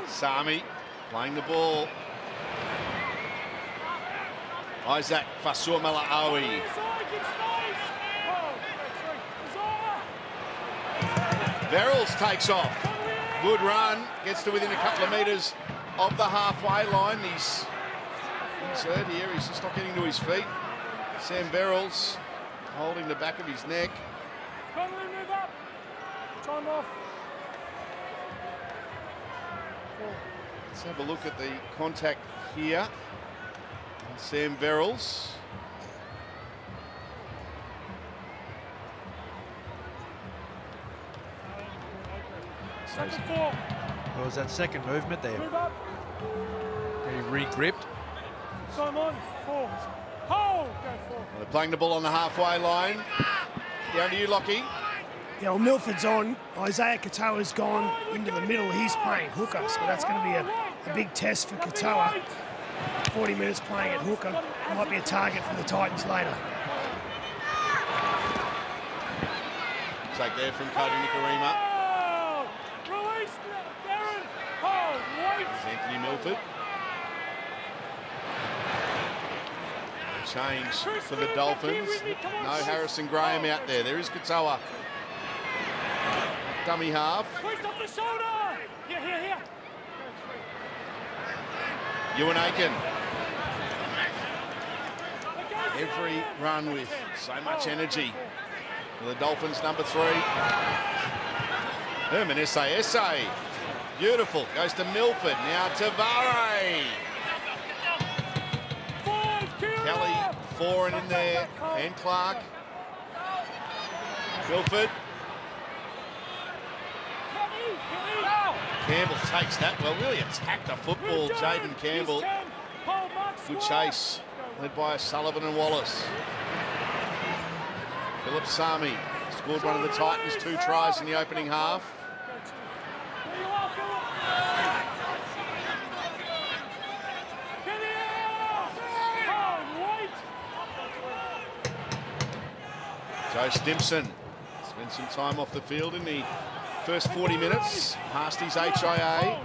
Sami playing the ball. Isaac Fasuamala-Aui. Verrills takes off. Good run. Gets to within a couple of metres of the halfway line. He's hurt here. He's just not getting to his feet. Sam Verrills holding the back of his neck. Time off. Let's have a look at the contact here. Sam Verrills. Second 4. What was that second movement there? Move up. He re-gripped. Time on. 4. Hold. Go 4. They're playing the ball on the halfway line. Down to you, Lockie. Yeah, well, Milford's on. Isaiah Katoa's gone into the middle. He's playing hooker, so that's going to be a big test for Katoa. 40 minutes playing at hooker. Might be a target for the Titans later. Take there from Cody Nikorima. Release, Darren. Hold. Wait. There's Anthony Milford. Change for the Dolphins. No Harrison Graham out there. There is Katoa. Dummy half. Twist off the shoulder. Here. Ewan Aiken. Every run with so much energy for the Dolphins, number 3. Herman Essa. Beautiful. Goes to Milford. Now Tavare. Kelly, Foran in there, and Clark. Milford. Campbell takes that well, really attacked the football. Jaden Campbell. Good chase, led by Sullivan and Wallace. Philip Sami scored one of the Titans 2 tries in the opening half. Joe Stimson spent some time off the field in the first 40 minutes, past his HIA.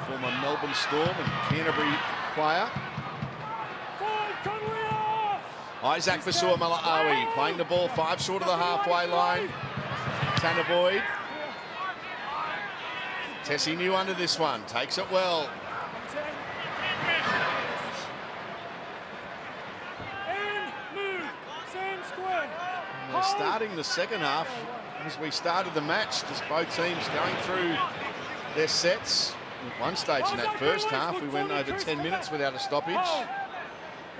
Former Melbourne Storm and Canterbury player. Isaac Fasuamala-Aui playing the ball 5 short of the halfway line. Tanner Boyd. Tessie New under this one, takes it well. They're starting the second half as we started the match, just both teams going through their sets. At one stage in that first half, we went over 10 minutes without a stoppage.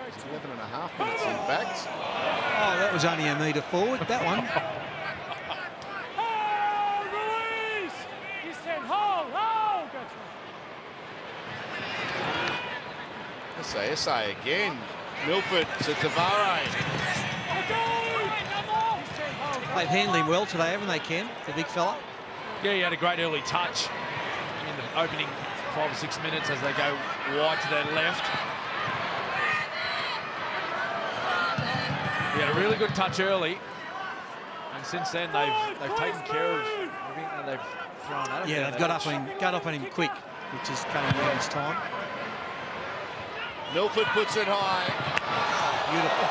It's 11 and a half minutes, in fact. Oh, that was only a metre forward, that one. Hold, release! He's 10, hold, gotcha. SA again. Milford to Tavare. They've handled him well today, haven't they, Ken? The big fella. Yeah, he had a great early touch in the opening 5 or 6 minutes as they go wide to their left. He had a really good touch early, and since then they've taken care of everything that they've thrown at him. Yeah, they've got up on him quick, which is cutting down his time. Milford puts it high. Beautiful.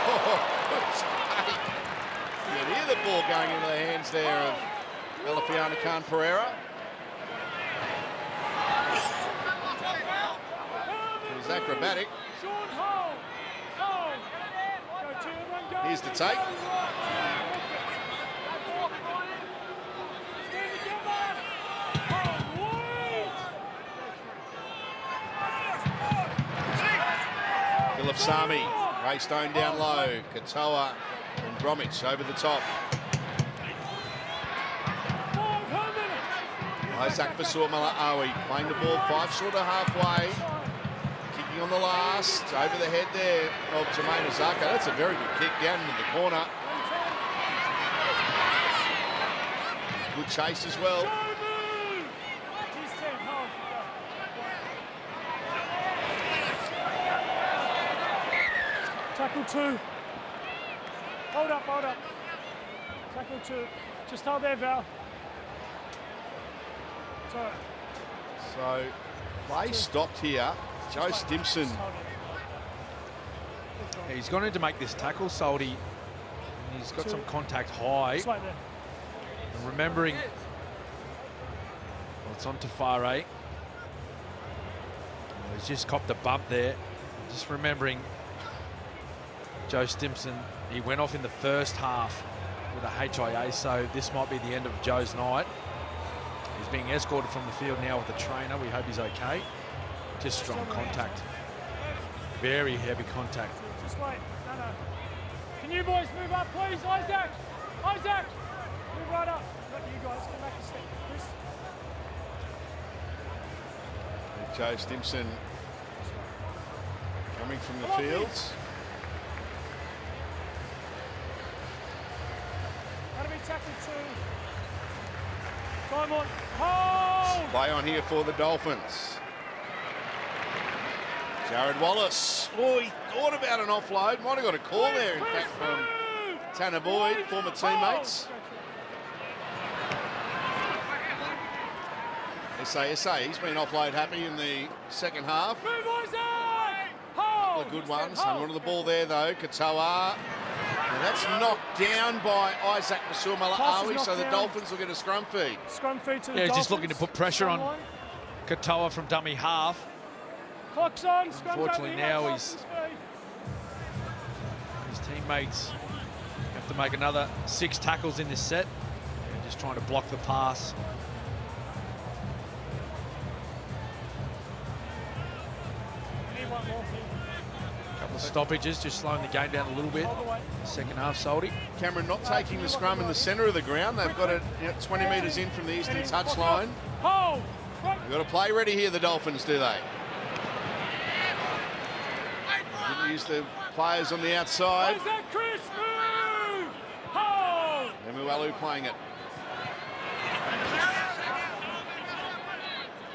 You can hear the ball going into the hands there of Elafiana Khan Pereira. It was acrobatic. Here's the take. Philip Sami, Greystone down low. Katoa and Bromwich over the top. Isaac Fasua-Mala'awi playing the ball 5 short of halfway. Kicking on the last, over the head there of Jermaine Azaka. That's a very good kick down into the corner. Good chase as well. Tackle 2. Hold up, hold up. Tackle 2. Just hold there, Val. So, play stopped here. Joe Stimson. Yeah, he's gone in to make this tackle, Salty. And he's got some contact high. Just like there. And remembering, well, it's on to Fare. He's just copped a bump there. Just remembering Joe Stimson, he went off in the first half with a HIA, so this might be the end of Joe's night. He's being escorted from the field now with the trainer. We hope he's okay. Just strong contact. Very heavy contact. Just wait. No. Can you boys move up, please? Isaac! Isaac! Move right up. Not you guys. Come back a step. Chris. Joe Stimson coming from the fields. That'll be tackle 2. Time on. Hold! Play on here for the Dolphins. Jared Wallace. Oh, he thought about an offload. Might have got a call there, in fact, from Tanner Boyd, former teammates. SA, he's been offload happy in the second half. Move, Isaac! Couple of good ones. Hung onto the ball there, though. Katoa. And that's knocked down by Isaac Fasua-Mala'awi, so the Dolphins will get a scrum feed. Scrum feed to the Yeah, he's Dolphins. just looking to put pressure on Katoa from dummy half. Clock's on. Scrum Unfortunately, dummy, now his teammates have to make another 6 tackles in this set. They're just trying to block the pass. Couple of stoppages, just slowing the game down a little bit. Second half, Salty. Cameron not taking the scrum in the centre of the ground. They've got it 20 metres in from the eastern touchline. They've got to play ready here, the Dolphins, do they? Didn't use the players on the outside. Emualu playing it.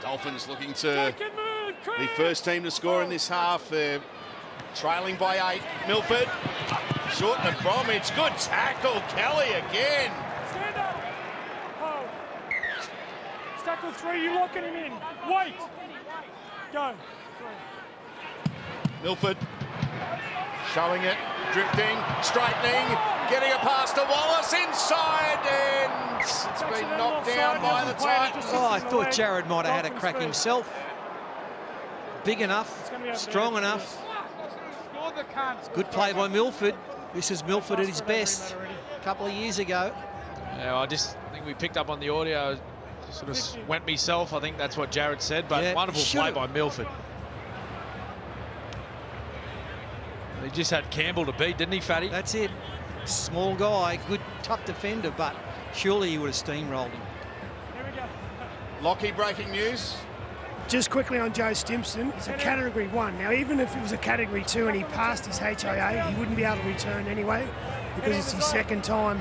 Dolphins looking to the first team to score in this half. They're trailing by 8. Milford, short to Bromwich. Good tackle, Kelly again. Stand up. Hold. It's tackle 3, you locking him in. Wait. Go. Milford showing it, drifting, straightening, getting a pass to Wallace inside, and it's been knocked down by the Titans. Oh, I thought Jared might have had a crack himself. Big enough, strong enough. Good play by Milford. This is Milford at his best a couple of years ago. Yeah, I just think we picked up on the audio, sort of went myself. I think that's what Jared said, but Yeah, wonderful play by Milford. He just had Campbell to beat, didn't he, Fatty? That's it. Small guy, good, tough defender, but surely he would have steamrolled him. Here we go. Lockie, breaking news. Just quickly on Joe Stimson, it's a Category 1. Now, even if it was a Category 2 and he passed his HIA, he wouldn't be able to return anyway because it's his second time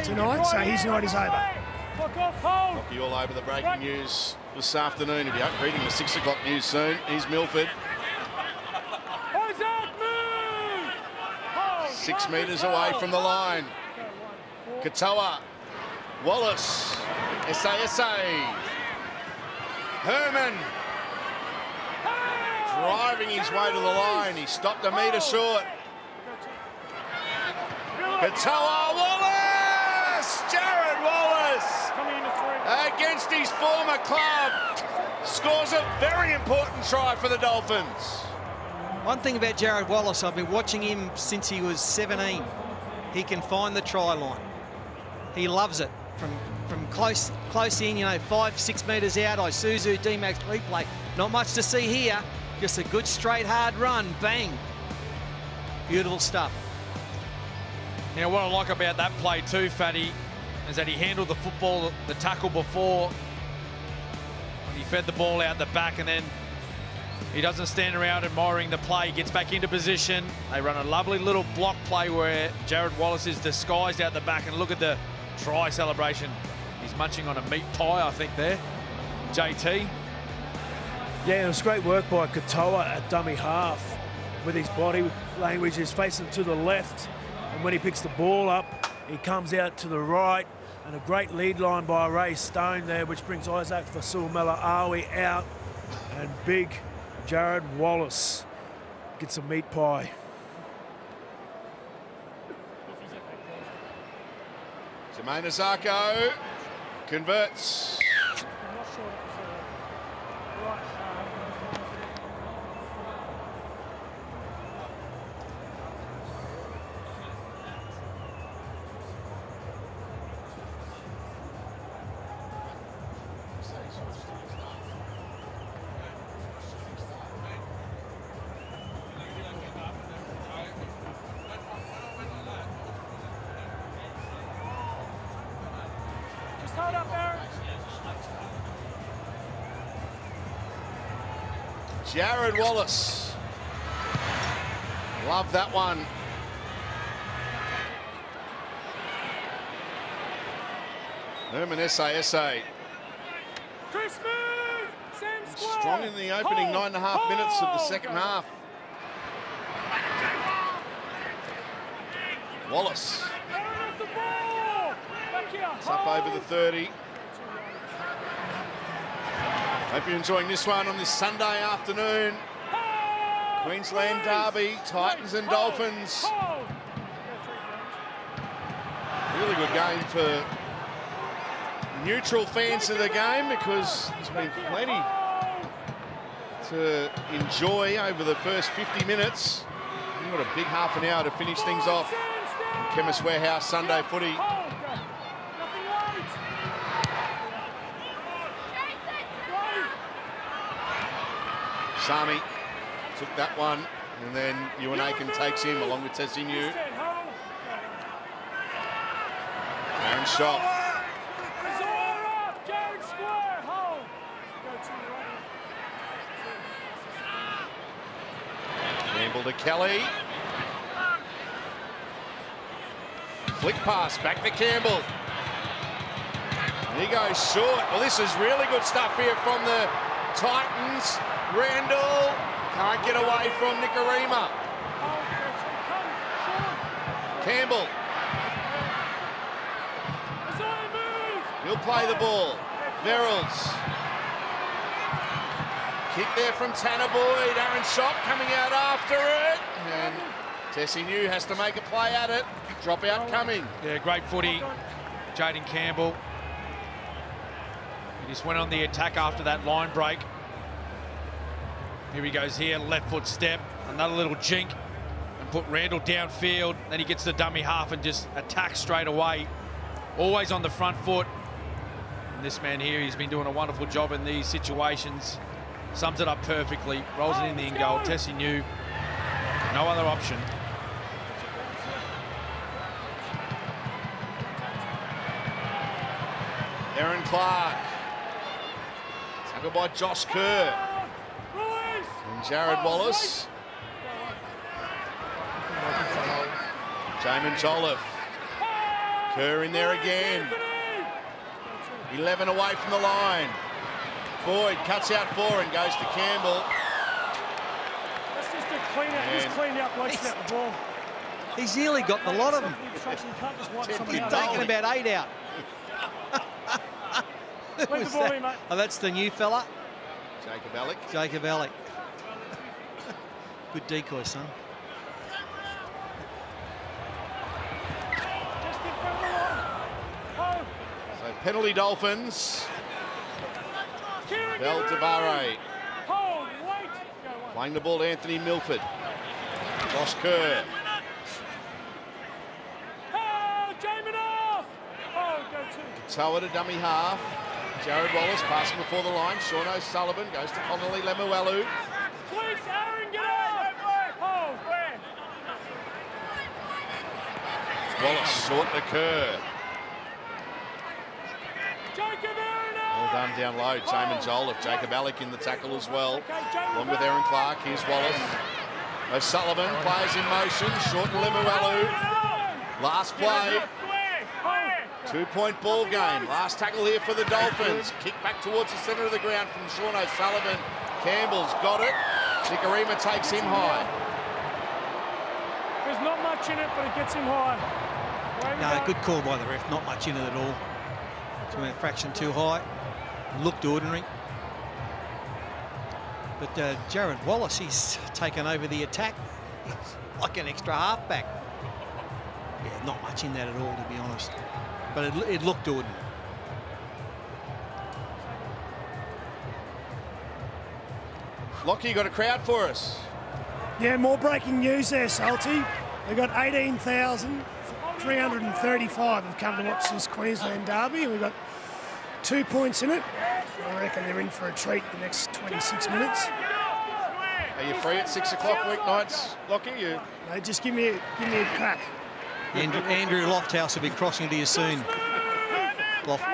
tonight, so his night is over. Fuck off, hold. Lockie all over the breaking news this afternoon. If you're reading the 6 o'clock news soon, here's Milford. Isaac, move! Hold. 6 metres away from the line. Katoa, Wallace, SASA. Herman driving his way to the line. He stopped a metre short. Katoa, Wallace! Jared Wallace! Against his former club. Scores a very important try for the Dolphins. One thing about Jared Wallace, I've been watching him since he was 17. He can find the try line. He loves it. From close in, 5-6 metres out, Isuzu, D-Max replay. Not much to see here. Just a good straight hard run. Bang. Beautiful stuff. You know, what I like about that play too, Fatty, is that he handled the football, the tackle before, and he fed the ball out the back, and then he doesn't stand around admiring the play. He gets back into position. They run a lovely little block play where Jared Wallace is disguised out the back, and look at the try celebration. He's munching on a meat pie, I think, there. JT. Yeah, it was great work by Katoa at dummy half with his body language. He's facing to the left, and when he picks the ball up, he comes out to the right, and a great lead line by Ray Stone there, which brings Isaac Fasul-Mela-Awi out, and big Jared Wallace gets a meat pie. Jermaine Azarko converts. Jared Wallace. Love that one. Herman SASA. Strong in the opening 9.5 minutes of the second half. Wallace. It's up over the 30. Hope you're enjoying this one on this Sunday afternoon. Queensland Derby, Titans and Dolphins. Really good game for neutral fans of the game because there's been plenty to enjoy over the first 50 minutes. We've got a big half an hour to finish things off. Chemist Warehouse Sunday footy. Sami took that one, and then Ewan Aiken takes him along with Tessinu. Aaron Shop. Campbell to Kelly. Flick pass back to Campbell. He goes short. Well, this is really good stuff here from the Titans. Randall can't get away from Nicarima. Campbell. He'll play the ball. Verrills. Kick there from Tanner Boyd. Aaron Shop coming out after it. And Tessinu has to make a play at it. Drop out coming. Yeah, great footy. Jaden Campbell. He just went on the attack after that line break. Here he goes here, left foot step, another little jink, and put Randall downfield. Then he gets the dummy half and just attacks straight away. Always on the front foot. And this man here, he's been doing a wonderful job in these situations. Sums it up perfectly, rolls it in the in goal. Tessinu, no other option. Aaron Clark. Tackled by Josh Kerr. And Jared Wallace. Jamin Jolliffe. Kerr in there again. 11 away from the line. Boyd cuts out 4 and goes to Campbell. That's just a clean out. He's cleaned out blokes out the ball. He's nearly got the lot of them. He's taken about 8 out. Leave the ball in, mate. Oh, that's the new fella. Jacob Alec. Jacob Alec. Good decoy, son. Just in front of the line. Oh. So penalty Dolphins. Bell Tavare. Hold, wait. Go on. Playing the ball to Anthony Milford. Josh Kerr. Oh, Jamin off. Oh, go 2. Toa to dummy half. Jared Wallace passing before the line. Sean O'Sullivan goes to Connolly Lemuelu. Please, Aaron, get up. Oh, where? Wallace short to Kerr. Jacob Aaron off. Well done down low. Jamin Jolliffe. Jacob Alec in the tackle as well. Along with Aaron Clark. Here's Wallace. O'Sullivan plays in motion. Short to Lemuelu. Last play. 2-point ball game. Last tackle here for the Dolphins. Kick back towards the centre of the ground from Sean O'Sullivan. Campbell's got it. Nikarima takes him high. There's not much in it, but it gets him high. No, good call by the ref. Not much in it at all. It's went a fraction too high. Looked ordinary. But Jared Wallace, he's taken over the attack. He's like an extra halfback. Yeah, not much in that at all, to be honest. But it looked ordinary. Lockie, got a crowd for us. Yeah, more breaking news there, Salty. They've got 18,335 have come to watch this Queensland derby. We've got 2 points in it. I reckon they're in for a treat the next 26 minutes. Are you free at 6 o'clock weeknights, Lockie? Hey, just give me a crack. Andrew Lofthouse will be crossing to you soon. Lockie.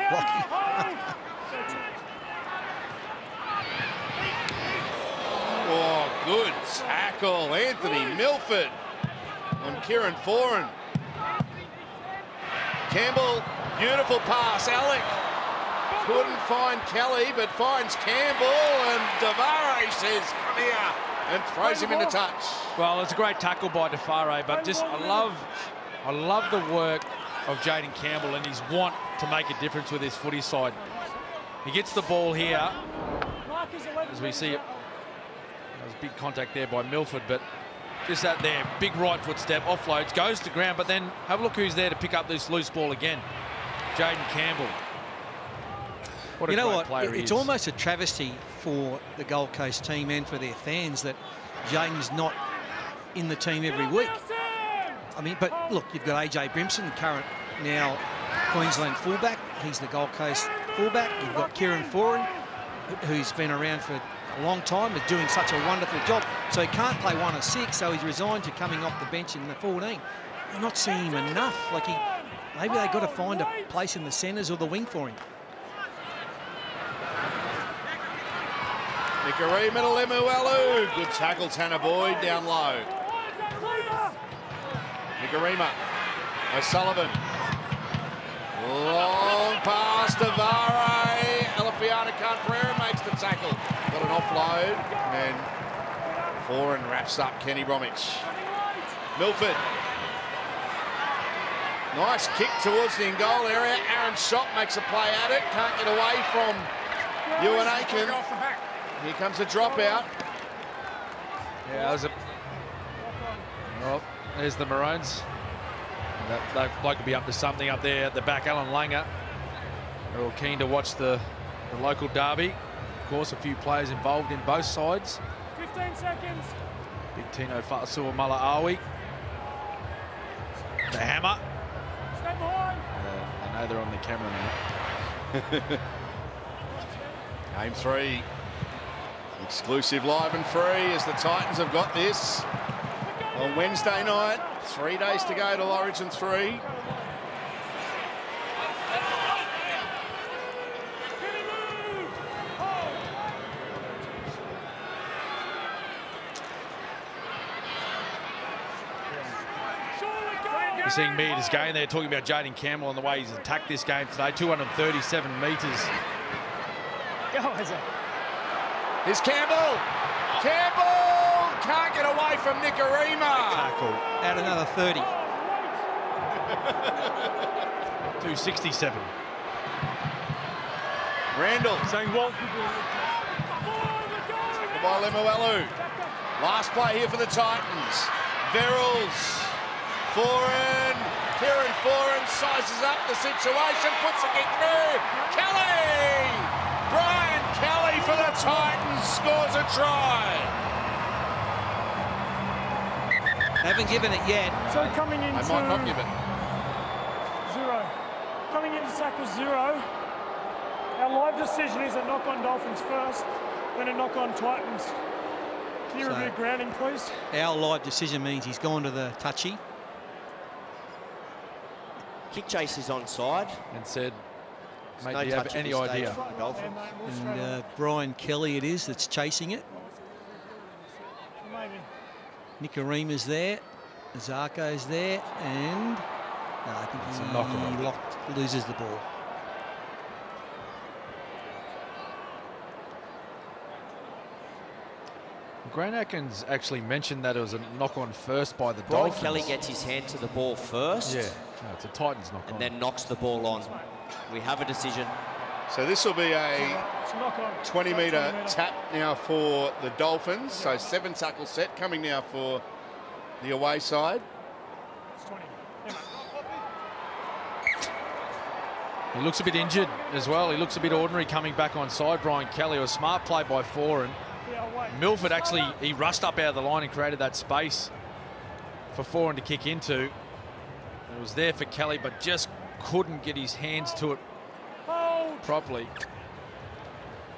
Oh, good tackle. Anthony Milford on Kieran Foran. Campbell, beautiful pass. Alec couldn't find Kelly, but finds Campbell, and Tavare says, come here, and throws him into touch. Well, it's a great tackle by Tafare, but just I love the work of Jaden Campbell and his want to make a difference with his footy side. He gets the ball here, as we see it. There's big contact there by Milford, but just that there, big right foot step, offloads, goes to ground, but then have a look who's there to pick up this loose ball again. Jaden Campbell. What a you know great what? player he It's is. almost a travesty for the Gold Coast team and for their fans that Jaden's not in the team every week. I mean, but look, you've got AJ Brimson, current now Queensland fullback. He's the Gold Coast fullback. You've got Kieran Foran, who's been around for a long time, is doing such a wonderful job. So he can't play 1 of 6, so he's resigned to coming off the bench in the 14. You're not seeing him enough. Like maybe they've got to find a place in the centres or the wing for him. Nikarima to Lemuelu. Good tackle, Tanner Boyd down low. Nikarima. O'Sullivan. Long pass to Vare. Elafiana Canprera makes the tackle. Got an offload. And Foran wraps up Kenny Bromwich. Milford. Nice kick towards the in-goal area. Aaron Schott makes a play at it. Can't get away from Ewan Aiken. Here comes a dropout. Yeah, that was a... Well, there's the Maroons. That bloke will be up to something up there at the back. Alan Langer. They're all keen to watch the local derby. Of course, a few players involved in both sides. 15 seconds. Big Tino Fa'asua Mala'awi. The hammer. Stay behind. I know they're on the camera now. Game 3. Exclusive live and free as the Titans have got this on Wednesday night. 3 days to go to Origin 3. You're seeing meters gain there, talking about Jaden Campbell and the way he's attacked this game today. 237 metres. Go, Isaac. Here's Campbell. Campbell can't get away from Nicarima. Tackle. Add another 30. 267. Randall. Saying Walt. By Lemuelu. Last play here for the Titans. Verrills. Foran. Kieran Foran sizes up the situation, puts the kick through. Kelly! Brian Kelly for the Titans scores a try. Haven't given it yet. So coming into They might not give it. 0. Coming into tackle 0. Our live decision is a knock on Dolphins first, then a knock on Titans. Can you review grounding, please? Our live decision means he's gone to the touchy. Kick chase is onside. And said, mate, No do you have touch at any this stage idea? from the Dolphins. And Brian Kelly it is that's chasing it. Maybe. Nicarima's there. Zarko's there. And no, I think It's a he knock-on. loses the ball. Grant Atkins actually mentioned that it was a knock-on first by the Brian Dolphins. Kelly gets his hand to the ball first. Yeah, no, it's a Titans knock-on. And then knocks the ball on. We have a decision. So this will be a It's a knock on. 20-metre tap now for the Dolphins. So 7 tackle set coming now for the away side. It's 20. Yeah, mate. He looks a bit injured as well. He looks a bit ordinary coming back on side. Brian Kelly, a smart play by Foran. Yeah, I'll wait. Milford actually, he rushed up out of the line and created that space for Foran to kick into. It was there for Kelly, but just couldn't get his hands to it Hold. properly.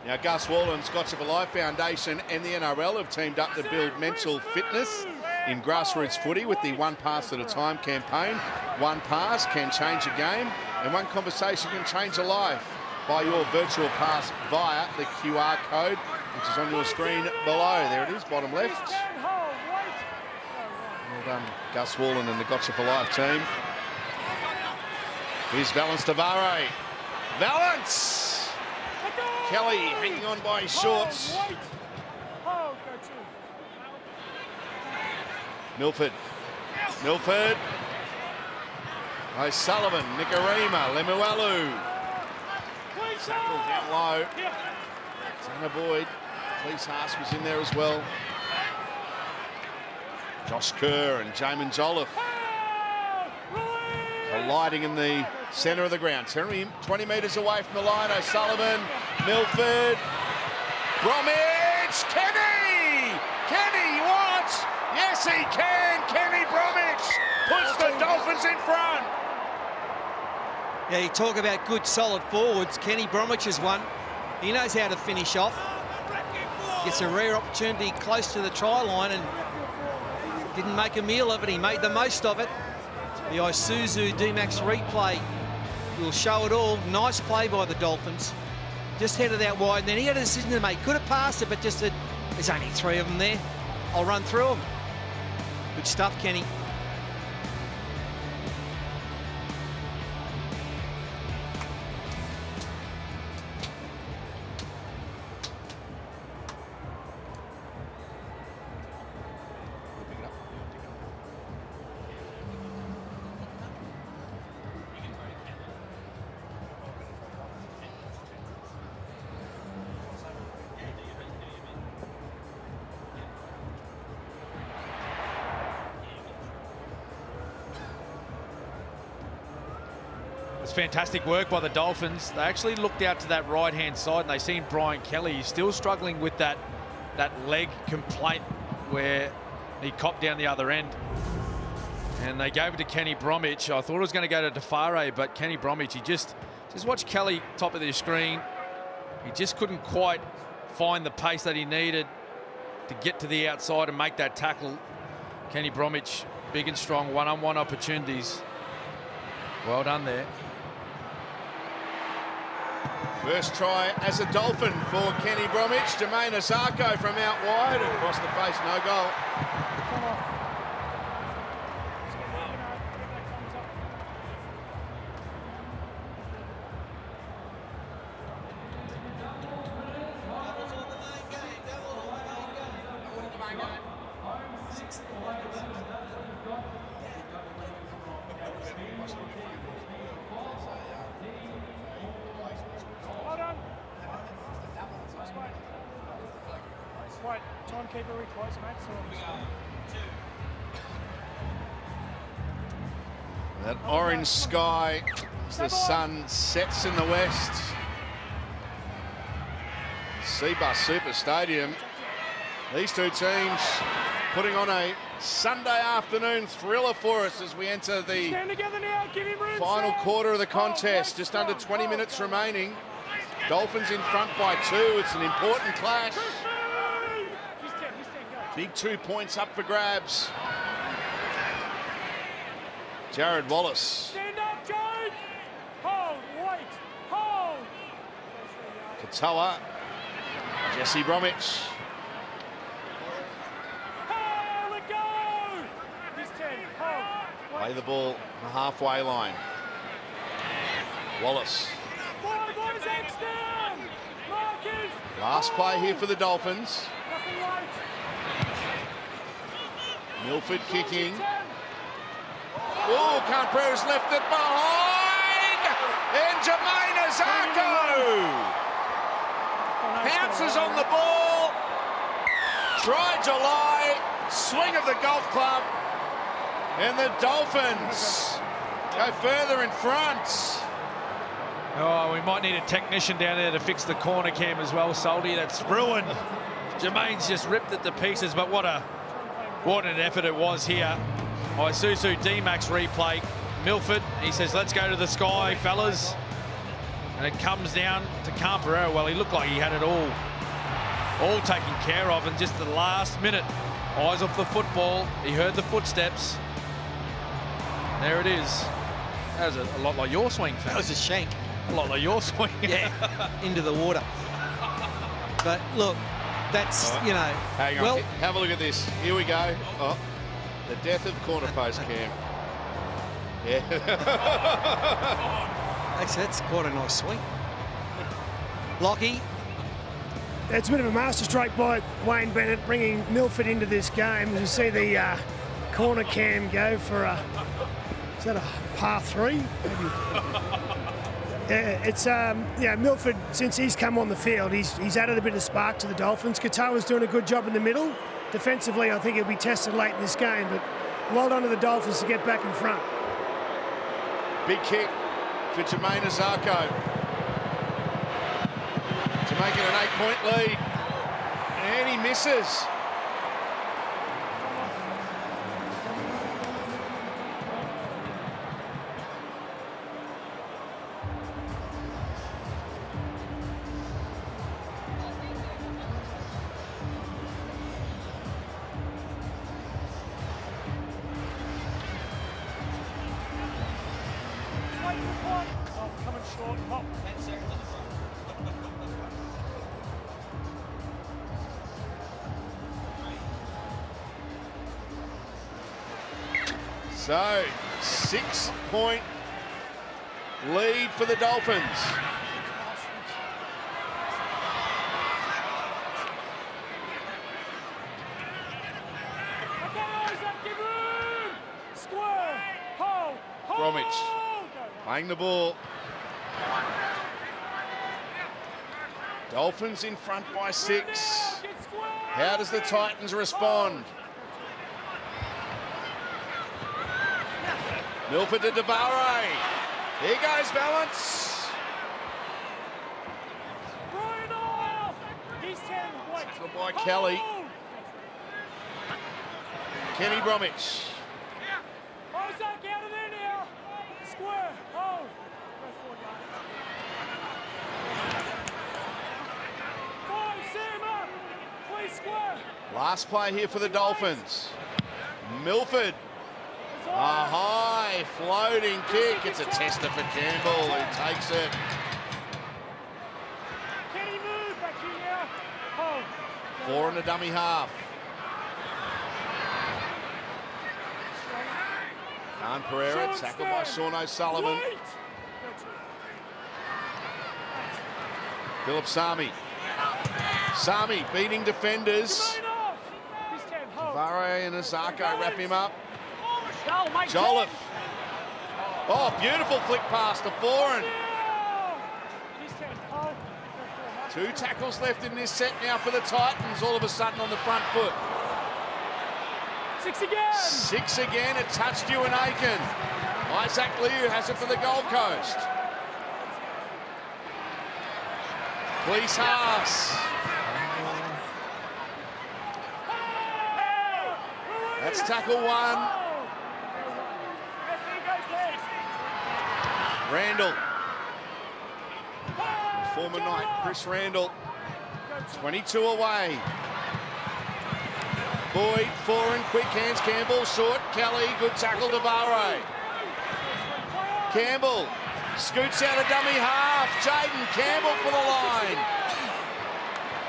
Now Gus Wallen, Scotch of a Life Foundation and the NRL have teamed up to build mental fitness in grassroots footy with the One Pass at a Time campaign. One pass can change a game and one conversation can change a life. Buy your virtual pass via the QR code, which is on your screen below. There it is, bottom left. Stand, hold, wait. Well done, Gus Wallen and the Gotcha for Life team. Here's Valence Tavare. Valence! Let go. Kelly hanging on by his shorts. Hold, wait. Hold, go two. Milford. Milford. O'Sullivan, Nicarima, Lemuelu. Please, Tackle down low. Yeah. Tanner Boyd. Cleese Haas was in there as well. Josh Kerr and Jamin Jolliffe colliding in the centre of the ground. 20 metres away from the line. O'Sullivan, Milford, Bromwich, Kenny! Kenny, what? Yes, he can. Kenny Bromwich puts the Dolphins in front. Yeah, you talk about good, solid forwards. Kenny Bromwich is one. He knows how to finish off. Gets a rare opportunity close to the try line and didn't make a meal of it. He made the most of it. The Isuzu D-Max replay will show it all. Nice play by the Dolphins. Just headed out wide, and then he had a decision to make. Could have passed it, but just said, there's only 3 of them there. I'll run through them. Good stuff, Kenny. It's fantastic work by the Dolphins. They actually looked out to that right-hand side and they seen Brian Kelly. He's still struggling with that leg complaint where he copped down the other end. And they gave it to Kenny Bromwich. I thought it was going to go to Tafare, but Kenny Bromwich, he just watch Kelly top of the screen. He just couldn't quite find the pace that he needed to get to the outside and make that tackle. Kenny Bromwich, big and strong, one-on-one opportunities. Well done there. First try as a Dolphin for Kenny Bromwich. Jermaine Asako from out wide. Across the face, no goal. Right, timekeeper request, mate. That orange sky as the sun sets in the west. Seabus Super Stadium. These two teams putting on a Sunday afternoon thriller for us as we enter the final quarter of the contest. Just under 20 minutes remaining. Dolphins in front by 2. It's an important clash. Big 2 points up for grabs. Jared Wallace. Stand up, Jake! Hold, wait, hold! Katoa. Jesse Bromwich. Hold, let go! He's 10, hold. Play the ball on the halfway line. Wallace. Boys, X down! Marcus! Last play here for the Dolphins. Nothing late. Milford kicking. Oh, Canberra's left it behind! And Jermaine Azarko pounces on the ball. Try July, swing of the golf club. And the Dolphins go further in front. Oh, we might need a technician down there to fix the corner cam as well, Salty. That's ruined. Jermaine's just ripped it to pieces, but what an effort it was here. Isuzu D-Max replay. Milford, he says, let's go to the sky, fellas. And it comes down to Canberra. Well, he looked like he had it all taken care of. And just the last minute, eyes off the football. He heard the footsteps. There it is. That was a lot like your swing, fella. That was a shank. A lot like your swing. Yeah, into the water. But look, that's, you know. Hang on, well, have a look at this. Here we go. Oh, the death of corner post cam. Yeah. that's quite a nice swing. Lockie. It's a bit of a masterstroke by Wayne Bennett bringing Milford into this game. You see the corner cam go for is that a par 3? It's Milford, since he's come on the field, he's added a bit of spark to the Dolphins. Katoa's doing a good job in the middle. Defensively, I think he'll be tested late in this game, but well done to the Dolphins to get back in front. Big kick for Jermaine Azarko to make it an 8-point lead. And he misses. Coming short, hop. 10 seconds on the front. So, 6-point lead for the Dolphins. Okay, Isaac, give room! Square, hold, hold! Bromwich playing the ball. Dolphins in front by 6. How does the Titans respond? Milford to Devare. Here goes balance. Brian off! He's 10, wait. Tackled by Kelly. Kenny Bromwich. Isaac, out of there now. Square, hold. Go forward, guys. 5, Sam up. Please square. Last play here for the Dolphins. Milford. A high floating kick. It's a tester for Campbell who takes it. Can he move back here now? Hold. 4 and a dummy half. Khan Pereira tackled by Sean O'Sullivan. Wait. Philip Sami. Sami beating defenders. Jermaine off. He's 10, hold. Vare and Azarko wrap him up. Joel, mate, Jolliffe. Oh, beautiful flick pass to Foran. He's 10, hold. 2 tackles left in this set now for the Titans, all of a sudden on the front foot. 6 again. 6 again, it touched you and Aiken. Isaac Liu has it for the Gold Coast. Cleese Haas. That's tackle 1. Randall. Former Knight, Chris Randall. 22 away. Boyd, foreign, quick hands, Campbell, short, Kelly, good tackle to Vare. Campbell scoots out a dummy half. Jaden Campbell for the line.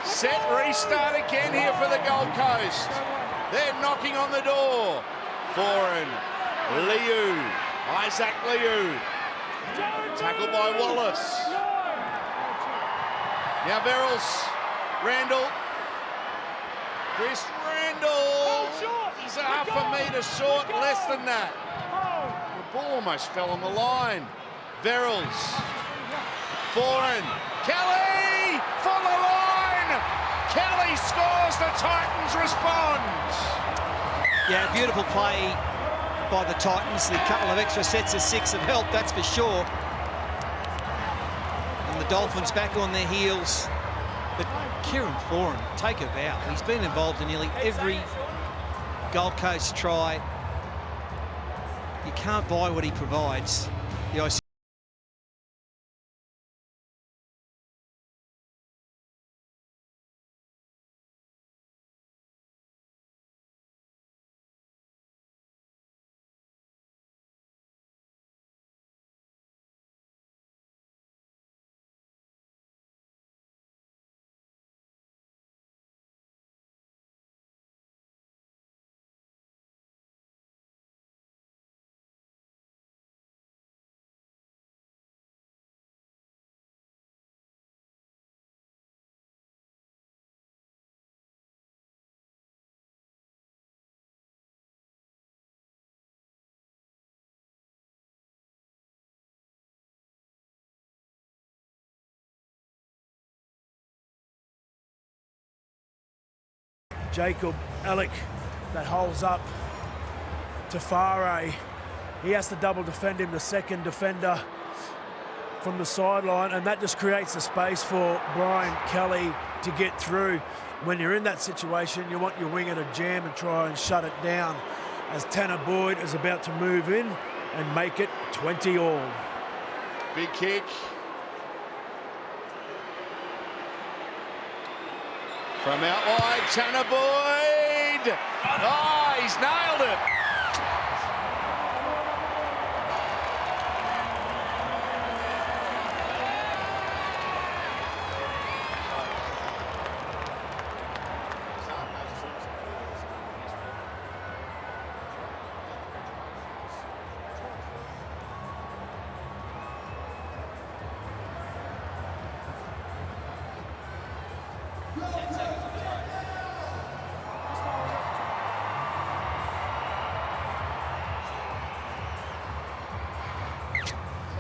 Set restart again here for the Gold Coast. They're knocking on the door. Foreign, Liu, Isaac Liu. Tackled by Wallace. Now Verrills, Randall. Chris Randall. He's a half a metre short, less than that. The ball almost fell on the line. Verrills. Foreign. Kelly for the line. Kelly scores. The Titans respond. Yeah, beautiful play by the Titans. The couple of extra sets of 6 have helped, that's for sure. And the Dolphins back on their heels. But Kieran Foran, take a bow. He's been involved in nearly every Gold Coast try. You can't buy what he provides. The IC Jacob Alec that holds up to Fare. He has to double defend him, the second defender from the sideline, and that just creates a space for Brian Kelly to get through. When you're in that situation, you want your winger to jam and try and shut it down, as Tanner Boyd is about to move in and make it 20 all. Big kick. From out wide, Tanner Boyd. Oh, he's nailed it.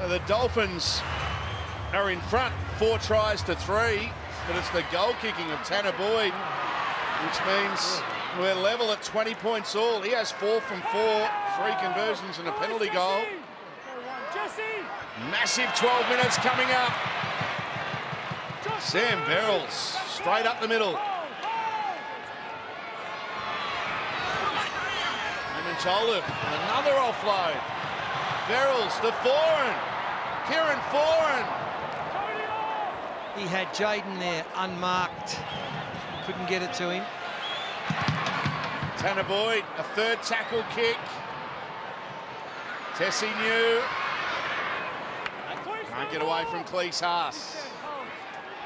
So the Dolphins are in front, 4 tries to 3, but it's the goal kicking of Tanner Boyd, which means we're level at 20 points all. He has 4 from 4, 3 conversions and a penalty goal. Massive 12 minutes coming up. Sam Verrills straight up the middle. Joliffe, another offload. Verrills to Foran. Kieran Foran. He had Jaden there unmarked. Couldn't get it to him. Tanner Boyd, a 3rd tackle kick. Tessie New. Can't get away from Cleese Haas.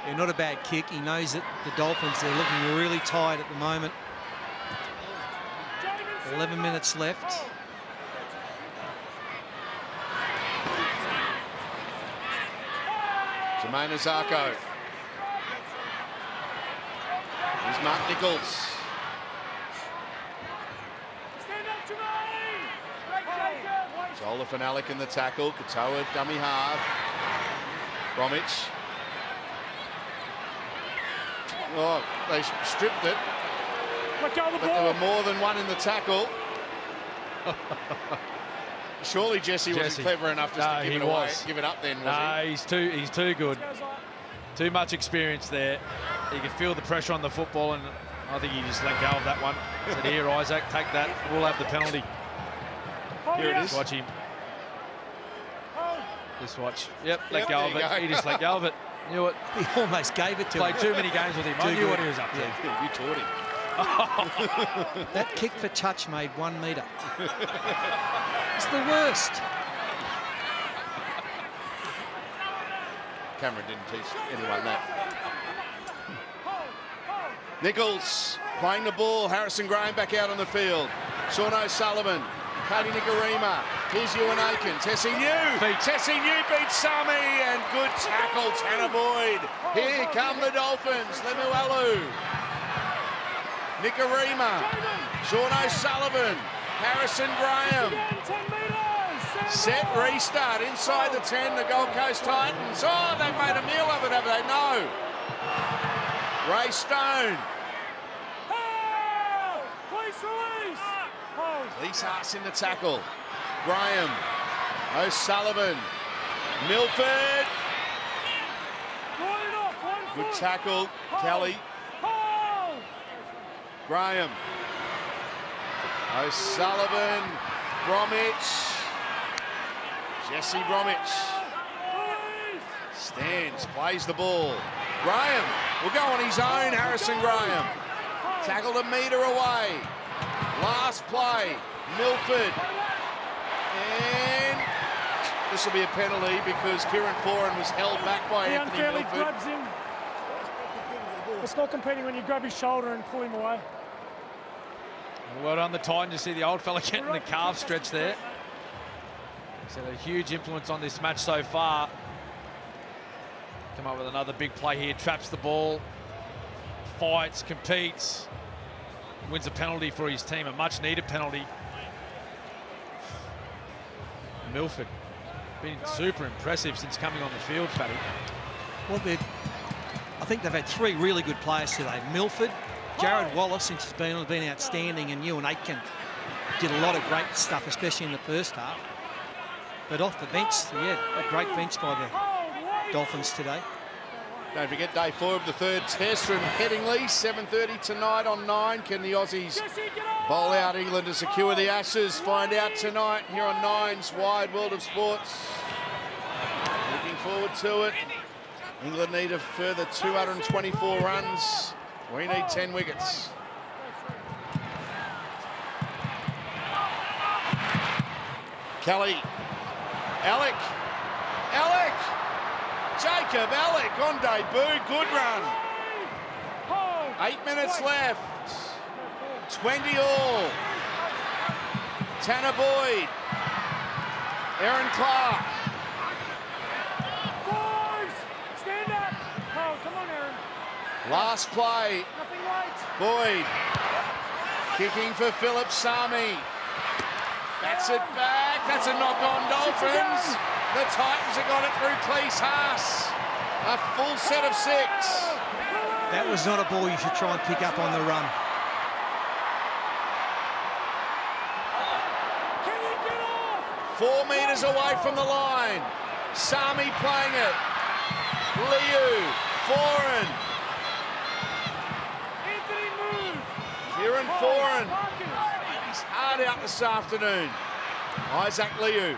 Yeah, not a bad kick. He knows that the Dolphins, they're looking really tight at the moment. 11 minutes left. Jermaine Azarko. Here's Mark Nichols. Joliffe and Alec in the tackle. Katoa, dummy half. Bromwich. Oh, they stripped it, Let go of the but there ball. were more than one in the tackle. Surely Jesse wasn't clever enough just to give it away, give it up then, was he? He's too good. Too much experience there. He could feel the pressure on the football, and I think he just let go of that one. Said, here, Isaac, take that. We'll have the penalty. Here it is. Watch him. Just watch. Yep, let go of it. He just let go of it. Knew it. He almost gave it to Played him. too many games with him. I knew what he was up to. Yeah, you taught him. That kick for touch made 1 metre. It's the worst. Cameron didn't teach anyone that. Nichols playing the ball. Harrison Graham back out on the field. Sean O'Sullivan. Cody Nikarima. Here's Ewan Aiken. Tessie New. Tessie New beats Sami, and good tackle, Tanner Boyd. Here come the Dolphins. Lemuelu. Nikarima. Sean O'Sullivan. Harrison Graham. Set restart inside the 10, the Gold Coast Titans. Oh, they've made a meal of it, have they? No. Ray Stone. Police Haas in the tackle. Graham. O'Sullivan. Milford. Good tackle. Kelly. Graham. O'Sullivan. Bromwich. Jesse Bromwich. Stands, plays the ball. Graham will go on his own, Harrison Graham. Tackled a metre away. Last play, Milford. And this will be a penalty because Kieran Foran was held back by He Anthony unfairly Milford. grabs him. It's not competing when you grab his shoulder and pull him away. Well done, the Titans. You see the old fella getting the calf stretch there. He's had a huge influence on this match so far. Come up with another big play here, traps the ball, fights, competes, wins a penalty for his team, a much needed penalty. Milford, been super impressive since coming on the field, Fatty. Well, I think they've had 3 really good players today. Milford, Jared Wallace, since he's been outstanding, and Ewan Aitken did a lot of great stuff, especially in the first half. But off the bench, yeah, a great bench by the Dolphins today. Don't forget day 4 of the 3rd test from Headingley, 7:30 tonight on 9. Can the Aussies bowl out England to secure the Ashes? Find out tonight here on 9's Wide World of Sports. Looking forward to it. England need a further 224 runs. We need 10 wickets. Kelly. Alec. Jacob Alec on debut. Good run. 8 minutes left. 20 all. Tanner Boyd. Aaron Clark. Boys, stand up. Oh, come on, Aaron. Last play. Nothing late. Boyd. Kicking for Philip Sami. That's it back. That's a knock on Dolphins. The Titans have got it through Cleese Haas. A full set of 6. That was not a ball you should try and pick up on the run. Can you get off? 4 metres away from the line. Sami playing it. Liu. Foran. Anthony move. Kieran Foran. He's hard out this afternoon. Isaac Liu.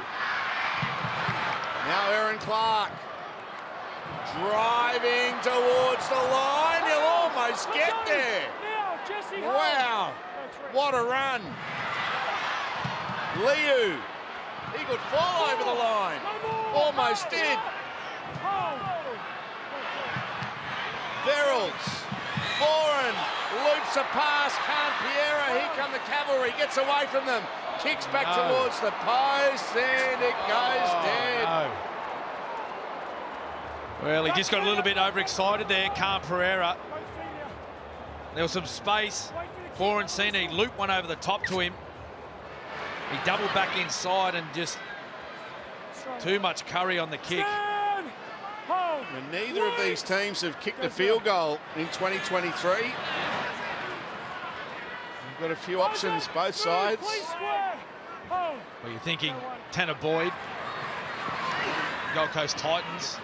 Now Aaron Clark. Driving towards the line. He'll almost get there. Now, Jesse. Wow. What a run. Liu. He could fall over the line. Almost did. Verrills. Foran loops a pass. Can't Piera. Here come the cavalry. Gets away from them. Kicks back towards the post. And it goes dead. No. Well, he just got a little bit overexcited there, Khan Pereira. There was some space. Foran seen he looped one over the top to him. He doubled back inside and just too much curry on the kick. Hold. And neither of these teams have kicked a field goal in 2023. We've got a few options both sides. Well, you're thinking Tanner Boyd, Gold Coast Titans.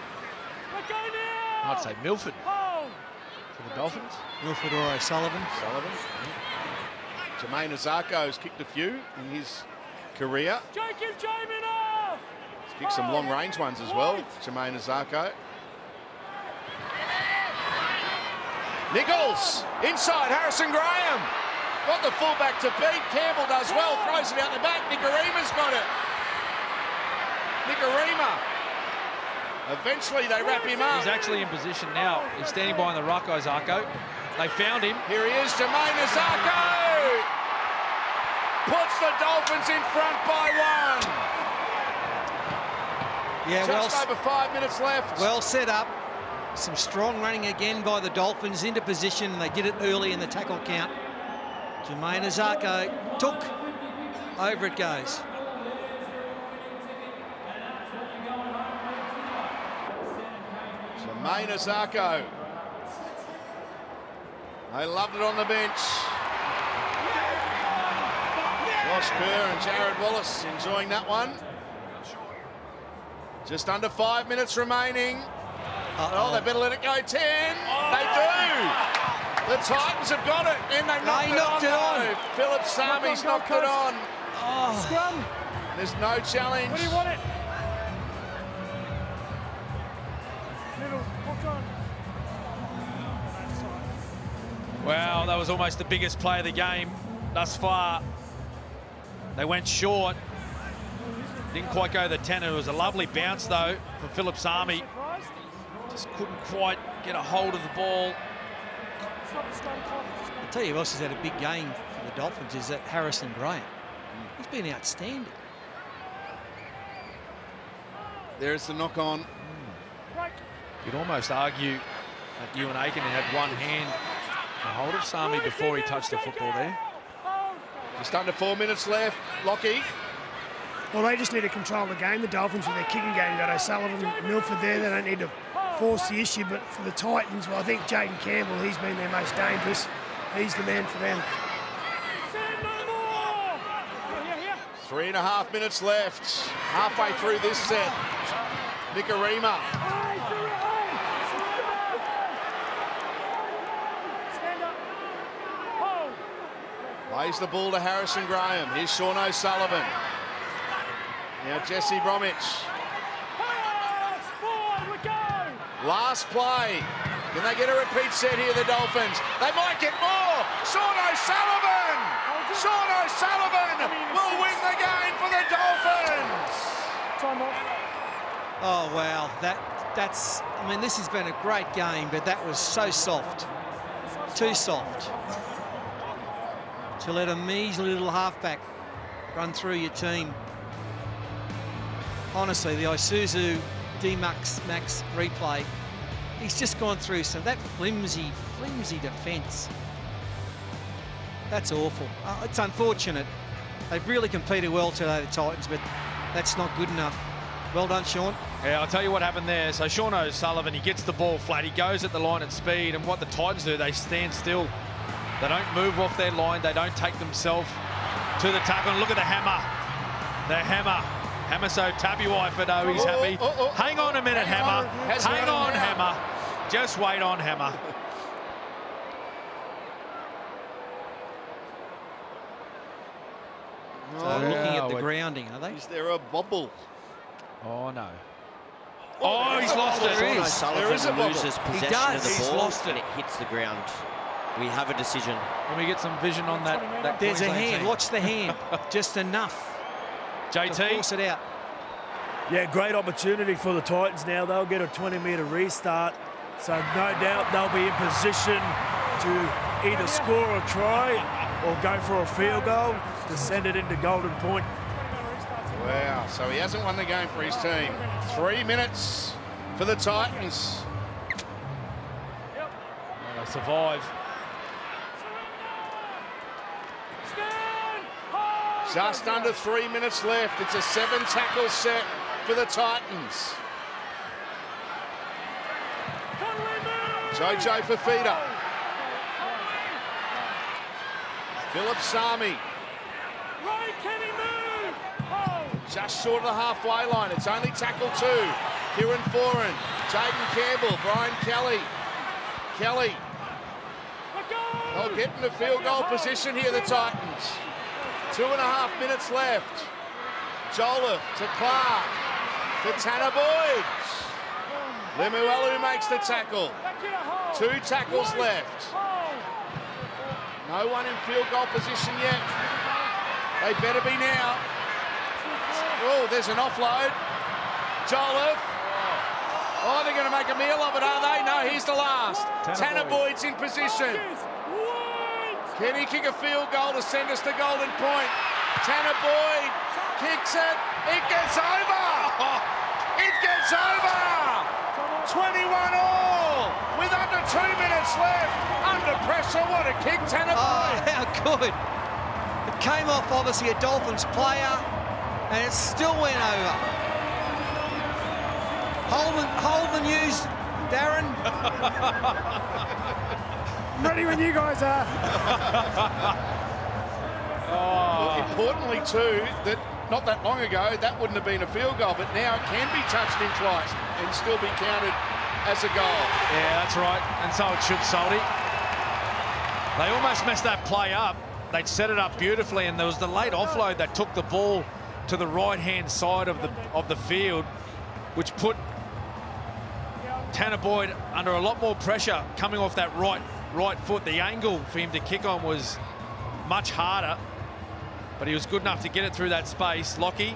I'd say Milford for the Dolphins. Milford or O'Sullivan. Jermaine Azarko's kicked a few in his career. He's kicked some long-range ones as well, Jermaine Azarko. Nichols, inside, Harrison Graham. Got the fullback to beat. Campbell does well, throws it out the back. Nickarima's got it. Nicarima. Eventually they wrap him up. He's actually in position now. He's standing behind the ruck, Zarko. They found him. Here he is, Jermaine Azarko. Puts the Dolphins in front by 1. Yeah, Just over 5 minutes left. Well set up. Some strong running again by the Dolphins into position, and they did it early in the tackle count. Jermaine Azarko took. Over it goes. Jermaine Azarko. They loved it on the bench. Josh Kerr and Jared Wallace enjoying that one. Just under 5 minutes remaining. Oh, they better let it go. 10. They do. The Titans have got it, and they knocked it on. Philip Sami's knocked it on. Scrum. There's no challenge. Where do you want it? Middle. Hook on. Wow, that was almost the biggest play of the game thus far. They went short. Didn't quite go the 10. It was a lovely bounce, though, for Philip Sami. Just couldn't quite get a hold of the ball. I'll tell you who else has had a big game for the Dolphins is that Harrison Graham. He's been outstanding. There's the knock on. You'd almost argue that Ewan Aiken had one hand a hold of Sami before he touched the football there. Just under 4 minutes left. Lockie. Well, they just need to control the game. The Dolphins with their kicking game, got O'Sullivan, Milford there. They don't need to force the issue, but for the Titans, well, I think Jaden Campbell, he's been their most dangerous. He's the man for them. 3.5 minutes left. Halfway through this set. Nicarima. Plays the ball to Harrison Graham. Here's Sean O'Sullivan. Now Jesse Bromwich. Last play. Can they get a repeat set here, the Dolphins? They might get more. Sean O'Sullivan. Sean O'Sullivan will win the game for the Dolphins. Oh, wow. That's, I mean, this has been a great game, but that was so soft. Too soft. To let a measly little halfback run through your team. Honestly, the Isuzu D-Max replay, he's just gone through some, that flimsy defence. That's awful. It's unfortunate. They've really competed well today, the Titans, but that's not good enough. Well done, Sean. Yeah, I'll tell you what happened there. So Sean O'Sullivan, he gets the ball flat. He goes at the line at speed, and what the Titans do, they stand still. They don't move off their line. They don't take themselves to the tackle. And look at the hammer. The hammer. Hammer so Tabuai for no, he's happy. Hang on a minute, Hammer. Hang on, Hammer. Just wait on, Hammer. So looking at the grounding, are they? Is there a bobble? Oh, no. Oh, he's lost it. Sean O'Sullivan loses possession of the ball lost it. and it hits the ground. We have a decision. Can we get some vision on that There's a Queensland hand. team? Watch the hand. Just enough to JT. force it out. Yeah, great opportunity for the Titans now. They'll get a 20-metre restart. So no doubt they'll be in position to either score a try or go for a field goal to send it into Golden Point. Wow, so he hasn't won the game for his team. 3 minutes for the Titans. Well, they survive. Just under 3 minutes left. It's a 7-tackle set for the Titans. Jojo Fafita. Philip Sami. Right, can he move? Just short of the halfway line. It's only tackle 2. Kieran Foran, Jaden Campbell, Brian Kelly. Kelly. They'll get in the field goal position here, the Titans. 2.5 minutes left. Jolliffe to Clark. To Tanner Boyd. Lemuelu makes the tackle. 2 tackles left. No one in field goal position yet. They better be now. Oh, there's an offload. Jolliffe. Oh, they're going to make a meal of it, are they? No, here's the last. Tanner Boyd's in position. Can he kick a field goal to send us to golden point? Tanner Boyd kicks it. It gets over. It gets over. 21-all with under 2 minutes left. Under pressure, what a kick, Tanner Boyd. How good. It came off, obviously, a Dolphins player, and it still went over. Hold the news, Darren. Ready when you guys are. Well, importantly, too, that not that long ago, that wouldn't have been a field goal, but now it can be touched in flight and still be counted as a goal. Yeah, that's right. And so it should, Salty. They almost messed that play up. They'd set it up beautifully, and there was the late offload that took the ball to the right-hand side of the field, which put Tanner Boyd under a lot more pressure coming off that right foot. The angle for him to kick on was much harder, but he was good enough to get it through that space. Lockie.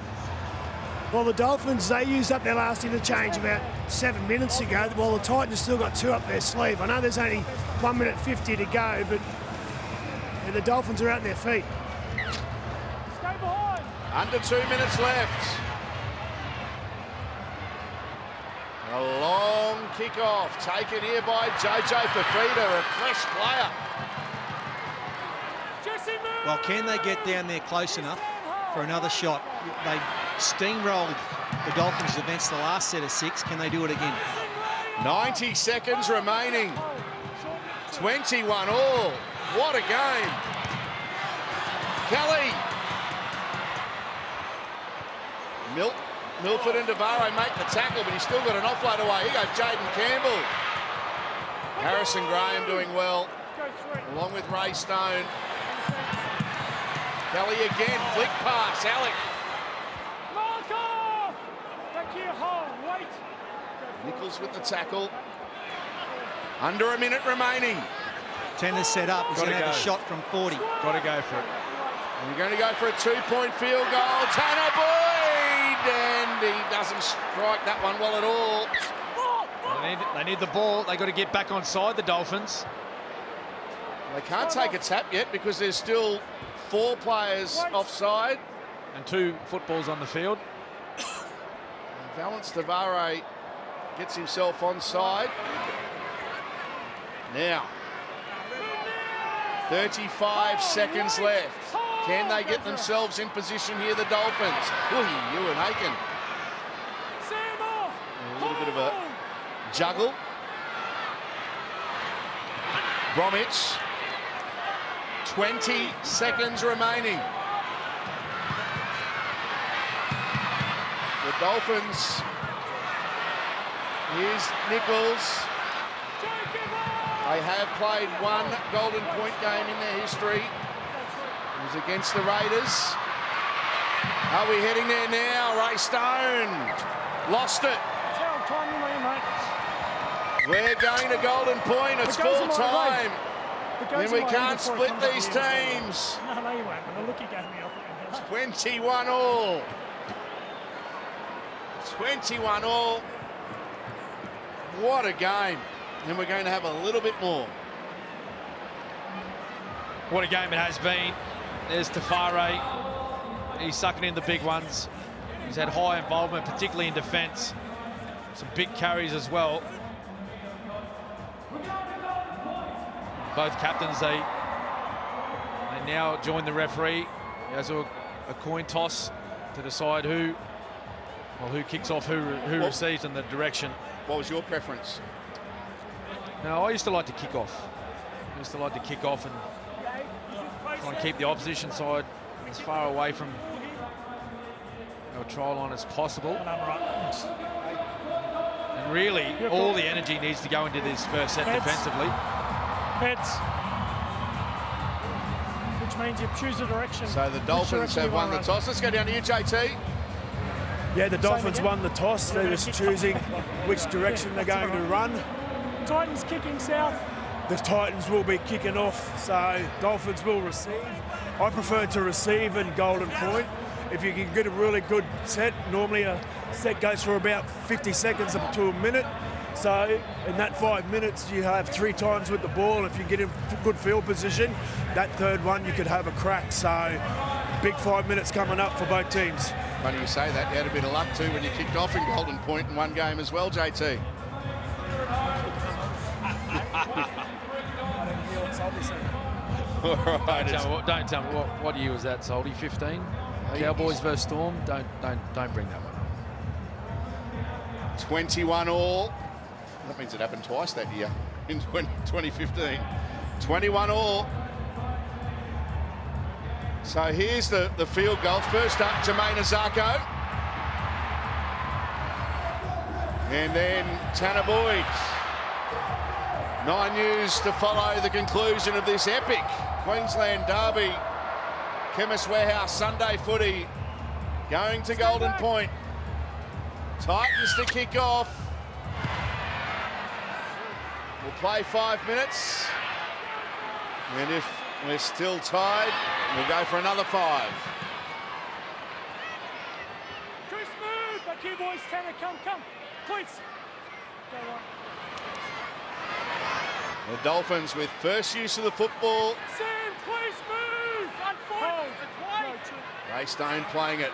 Well, the Dolphins, they used up their last interchange about 7 minutes ago, while the Titans still got 2 up their sleeve. I know there's only 1 minute 50 to go, but the Dolphins are out on their feet. Stay behind. Under 2 minutes left. A long kickoff taken here by Jojo Fafita, a fresh player. Well, can they get down there close enough for another shot? They steamrolled the Dolphins against the last set of 6. Can they do it again? 90 seconds remaining. 21-all. What a game. Kelly. Milford and Devarro make the tackle, but he's still got an offload away. Here goes Jaden Campbell. Harrison Graham doing well, along with Ray Stone. Kelly again, flick pass, Alec. Nichols with the tackle. Under a minute remaining. Tennis set up. He's going to have a shot from 40. Got to go for it. And we're going to go for a 2-point field goal. Tanner Boyd, and he doesn't strike that one well at all. They need the ball. They got to get back on side, the Dolphins. They can't take a tap yet because there's still 4 players offside. And 2 footballs on the field. Valence Tavare gets himself onside. Now, 35 seconds left. Can they get themselves in position here, the Dolphins? Ooh, Ewan Aiken. A little bit of a juggle. Bromwich. 20 seconds remaining. The Dolphins. Here's Nichols. They have played 1 golden point game in their history. It was against the Raiders. Are we heading there now? Ray Stone lost it. We're going to golden point. It's full time. Then we can't split these teams. No, you won't. The look you gave me off. 21-all. 21-all. What a game. And we're going to have a little bit more. What a game it has been. There's Tafare. He's sucking in the big ones. He's had high involvement, particularly in defence. Some big carries as well. Both captains, they now join the referee. As a coin toss to decide who kicks off, who receives in the direction. What was your preference? Now, I used to like to kick off. I used to like to kick off and try and keep the opposition side as far away from our try line as possible. And really, all the energy needs to go into this first set defensively. Heads. Which means you choose a direction. So the Dolphins have won the toss. Let's go down to you, JT. Yeah, the Dolphins won the toss. They're just choosing which direction they're going to run. Titans kicking south. The Titans will be kicking off, so Dolphins will receive. I prefer to receive in Golden Point. If you can get a really good set, normally a set goes for about 50 seconds up to a minute. So in that 5 minutes, you have 3 times with the ball. If you get in good field position, that third one you could have a crack. So big 5 minutes coming up for both teams. Funny you say that. You had a bit of luck too when you kicked off in Golden Point in one game as well, JT. All right. Don't tell me what year was that, Salty? 15. Cowboys versus Storm. Don't bring that one up. 21 all. That means it happened twice that year in 2015. 21 all. So here's the field goal. First up, Jermaine Azarko. And then Tanner Boyd. 9 News to follow the conclusion of this epic Queensland derby. Chemist Warehouse Sunday footy going to Golden Point. Titans to kick off. We'll play 5 minutes. And if we're still tied, we'll go for another 5. Chris, move! Back here, boys. Tanner, come. Please. Go on. The Dolphins with first use of the football. Sam, please move! Front foot! It's wide! Ray Stone playing it.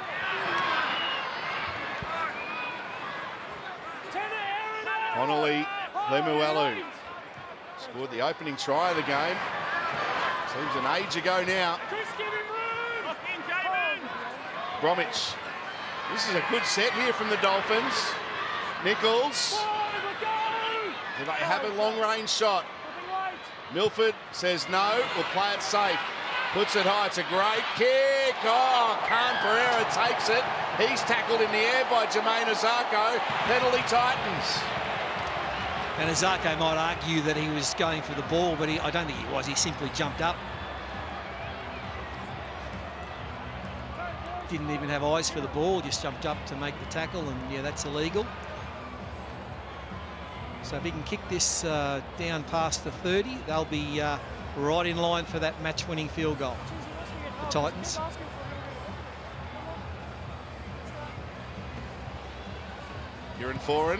Connolly Lemuelu scored the opening try of the game. Seems an age ago now. Chris, give him room! Bromwich. This is a good set here from the Dolphins. Nichols. Do they have a long-range shot? Milford says no, we'll play it safe. Puts it high, it's a great kick. Oh, Khan Pereira takes it. He's tackled in the air by Jermaine Azarko. Penalty Titans. And Azarko might argue that he was going for the ball, but I don't think he was. He simply jumped up. Didn't even have eyes for the ball, just jumped up to make the tackle, and yeah, that's illegal. So if he can kick this down past the 30, they'll be right in line for that match-winning field goal, the Titans. Kieran Foran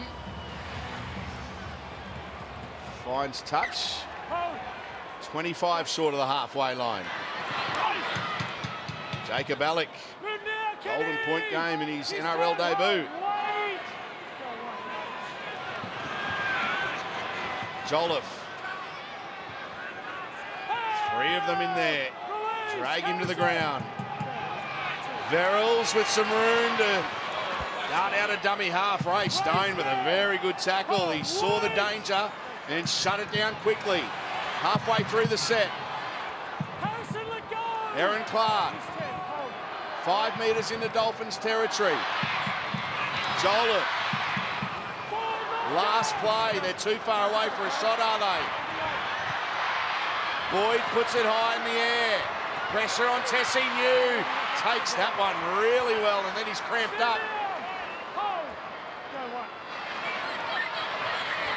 finds touch. 25 short of the halfway line. Jacob Alec, Golden Point game in his NRL debut. Jolliffe. 3 of them in there. Drag him to the ground. Verrills with some room to dart out a dummy half. Ray Stone with a very good tackle. He saw the danger and shut it down quickly. Halfway through the set. Aaron Clark. 5 metres into Dolphins territory. Jolliffe. Last play, they're too far away for a shot, are they? Boyd puts it high in the air. Pressure on Tessie New. Takes that one really well, and then he's cramped up.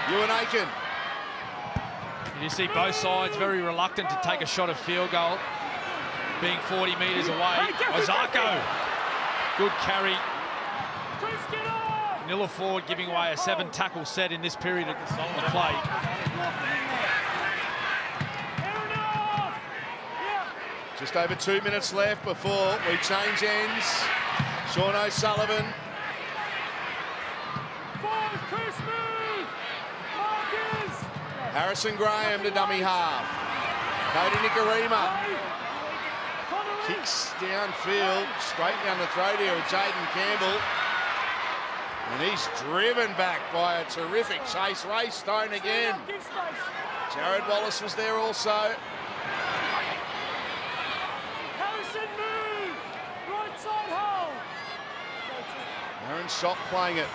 Ewan Aiken. You see both sides very reluctant to take a shot of field goal, being 40 metres away. Azarko, good carry. Manila forward giving away a 7-tackle set in this period of play. Just over 2 minutes left before we change ends. Sean O'Sullivan. Harrison Graham to dummy half. Cody Nikorima. Kicks downfield, straight down the throat here with Jaden Campbell. And he's driven back by a terrific chase. Ray Stone again. Jared Wallace was there also. Harrison move! Right side hole! Aaron Shot playing it.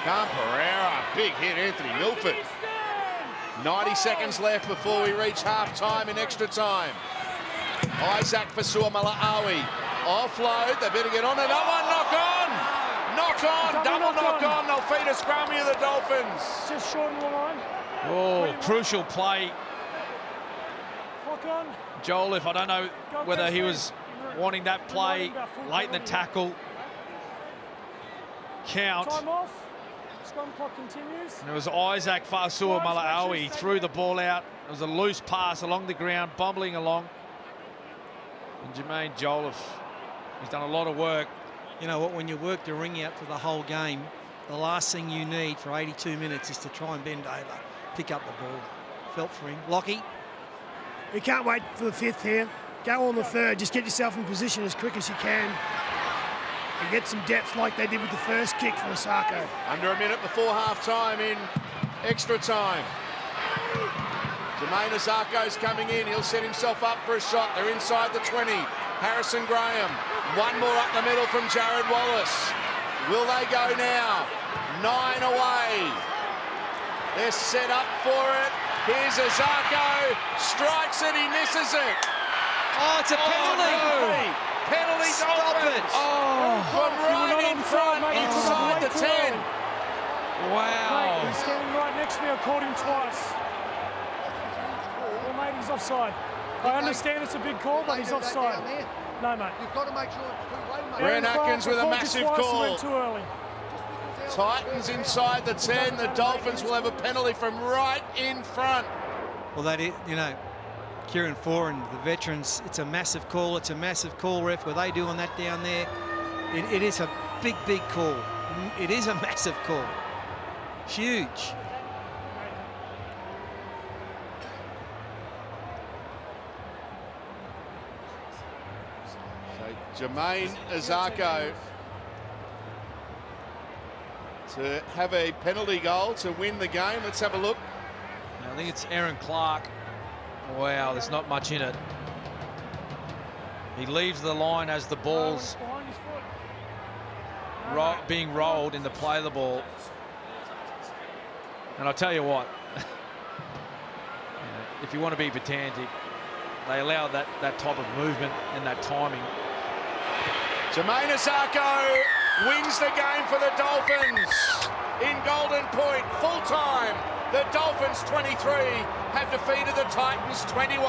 Pereira, big hit, Anthony Milford. 90 seconds left before we reach half-time in extra time. Isaac Fasuamalawi. Offload, they better get on it. That one, knock on! Knock on, double knock on. They'll feed a scrummy of the Dolphins. Just short of the line. Oh, crucial play. Lock on. Joel, if I don't know whether he was wanting that play late in the tackle. Count. Time off. Scrum clock continues. And it was Isaac Fasuamalawi threw the ball out. It was a loose pass along the ground, bumbling along. And Jermaine Jolliffe, he's done a lot of work. You know what, when you work the ring out for the whole game, the last thing you need for 82 minutes is to try and bend over, pick up the ball. Felt for him. Lockie. You can't wait for the fifth here. Go on the third. Just get yourself in position as quick as you can. And get some depth like they did with the first kick for Osako. Under a minute before half-time in extra time. Jermaine Osako's coming in. He'll set himself up for a shot. They're inside the 20. Harrison Graham. One more up the middle from Jared Wallace. Will they go now? 9 away. They're set up for it. Here's Osako. Strikes it. He misses it. Oh, it's a penalty. No. Penalty Dolphins. From right in front, inside the 10. Wow. Mate, he's standing right next to me. I called him twice. Well, mate, he's offside. I understand it's a big call, but he's offside. No, mate. You've got to make sure it's too late, mate. Brent Atkins with a massive call. Went too early. Titans inside the 10. The Dolphins will have a penalty from right in front. Well, that is, you know, Kieran Foran, the veterans, it's a massive call. It's a massive call, ref. Were they doing that down there? It is a big, big call. It is a massive call. Huge. So Jermaine Osako to have a penalty goal to win the game. Let's have a look. I think it's Aaron Clark. Wow, there's not much in it. He leaves the line as the ball's being rolled in the play of the ball. And I'll tell you what, if you want to be pedantic, they allow that type of movement and that timing. Jermaine Osako wins the game for the Dolphins in Golden Point, full time. The Dolphins 23 have defeated the Titans 21.